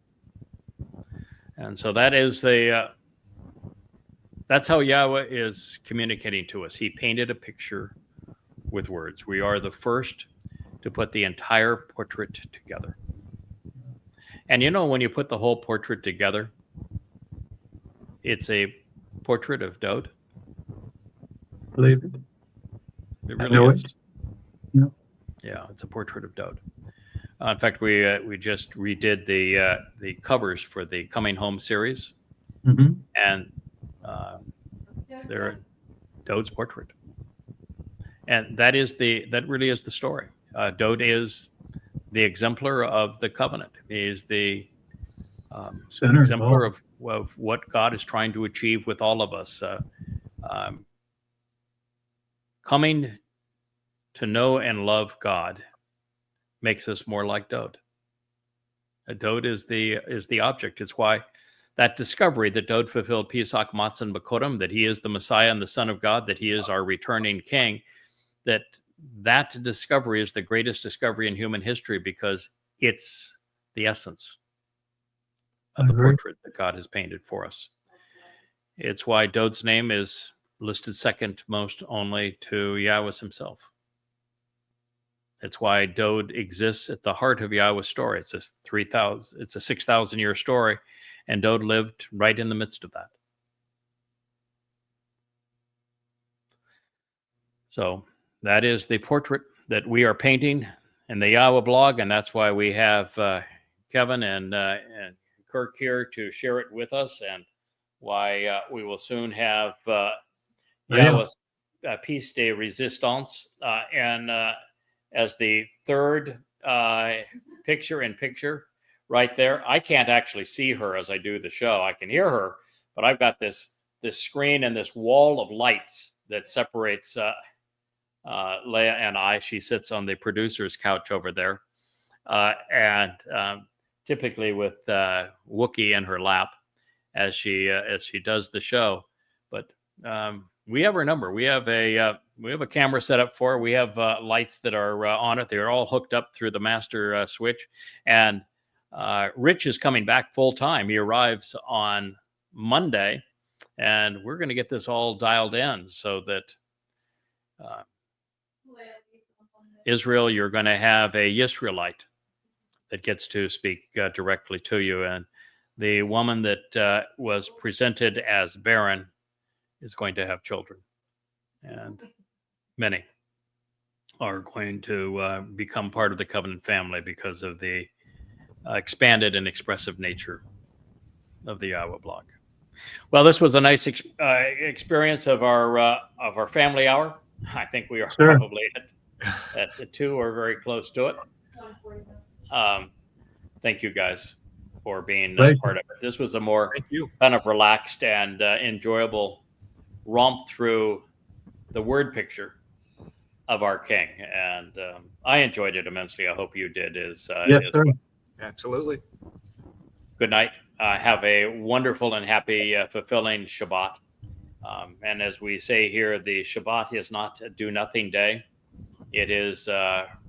and so that is the. That's how YAHOWAH is communicating to us. He painted a picture with words. We are the first to put the entire portrait together. And you know, when you put the whole portrait together, it's a portrait of Dode. Believe it. It I know really it. is. Yeah. Yeah, it's a portrait of Dode. In fact, we just redid the covers for the Coming Home series, Mm-hmm. and they're Dode's portrait, and that really is the story. Dode is the exemplar of the covenant. He is the Center of exemplar all. of what God is trying to achieve with all of us. Coming to know and love God makes us more like Dode. Dode is the object. It's why that discovery that Dode fulfilled Pesach, Matzah, and Bakorim, that he is the Messiah and the Son of God, that he is our returning King, that discovery is the greatest discovery in human history because it's the essence of the portrait that God has painted for us. It's why Dode's name is listed second most only to Yahweh himself. It's why Dode exists at the heart of YAHOWAH's story. It's a 6,000-year story, and Dode lived right in the midst of that. So that is the portrait that we are painting in the YAHOWAH blog, and that's why we have Kevin and Kirk here to share it with us, and why we will soon have YAHOWAH's Piece de Resistance, and as the third picture right there. I can't actually see her as I do the show. I can hear her, but I've got this screen and this wall of lights that separates Leah and I. She sits on the producer's couch over there, and typically with Wookie in her lap as she does the show. But we have her number. We have a camera set up for her. We have lights that are on it. They're all hooked up through the master switch. And Rich is coming back full time. He arrives on Monday, and we're going to get this all dialed in so that Israel, you're going to have a Yisraelite that gets to speak directly to you. And the woman that was presented as barren is going to have children. And many are going to become part of the covenant family because of the expanded and expressive nature of the YAHOWAH blog. Well, this was a nice experience of our family hour. I think we are probably at 2 or very close to it. Thank you guys for being part of it. This was a more kind of relaxed and enjoyable romp through the word picture of our King, and I enjoyed it immensely. I hope you did as yes, sir. Well. Absolutely. Good night. Have a wonderful and happy, fulfilling Shabbat, And as we say here, the Shabbat is not a do-nothing day. It is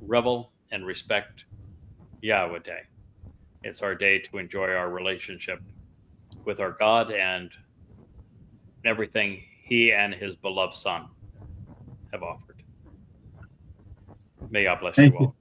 revel and respect Yahweh Day. It's our day to enjoy our relationship with our God and everything He and His beloved Son have offered. May God bless Thank you you. all.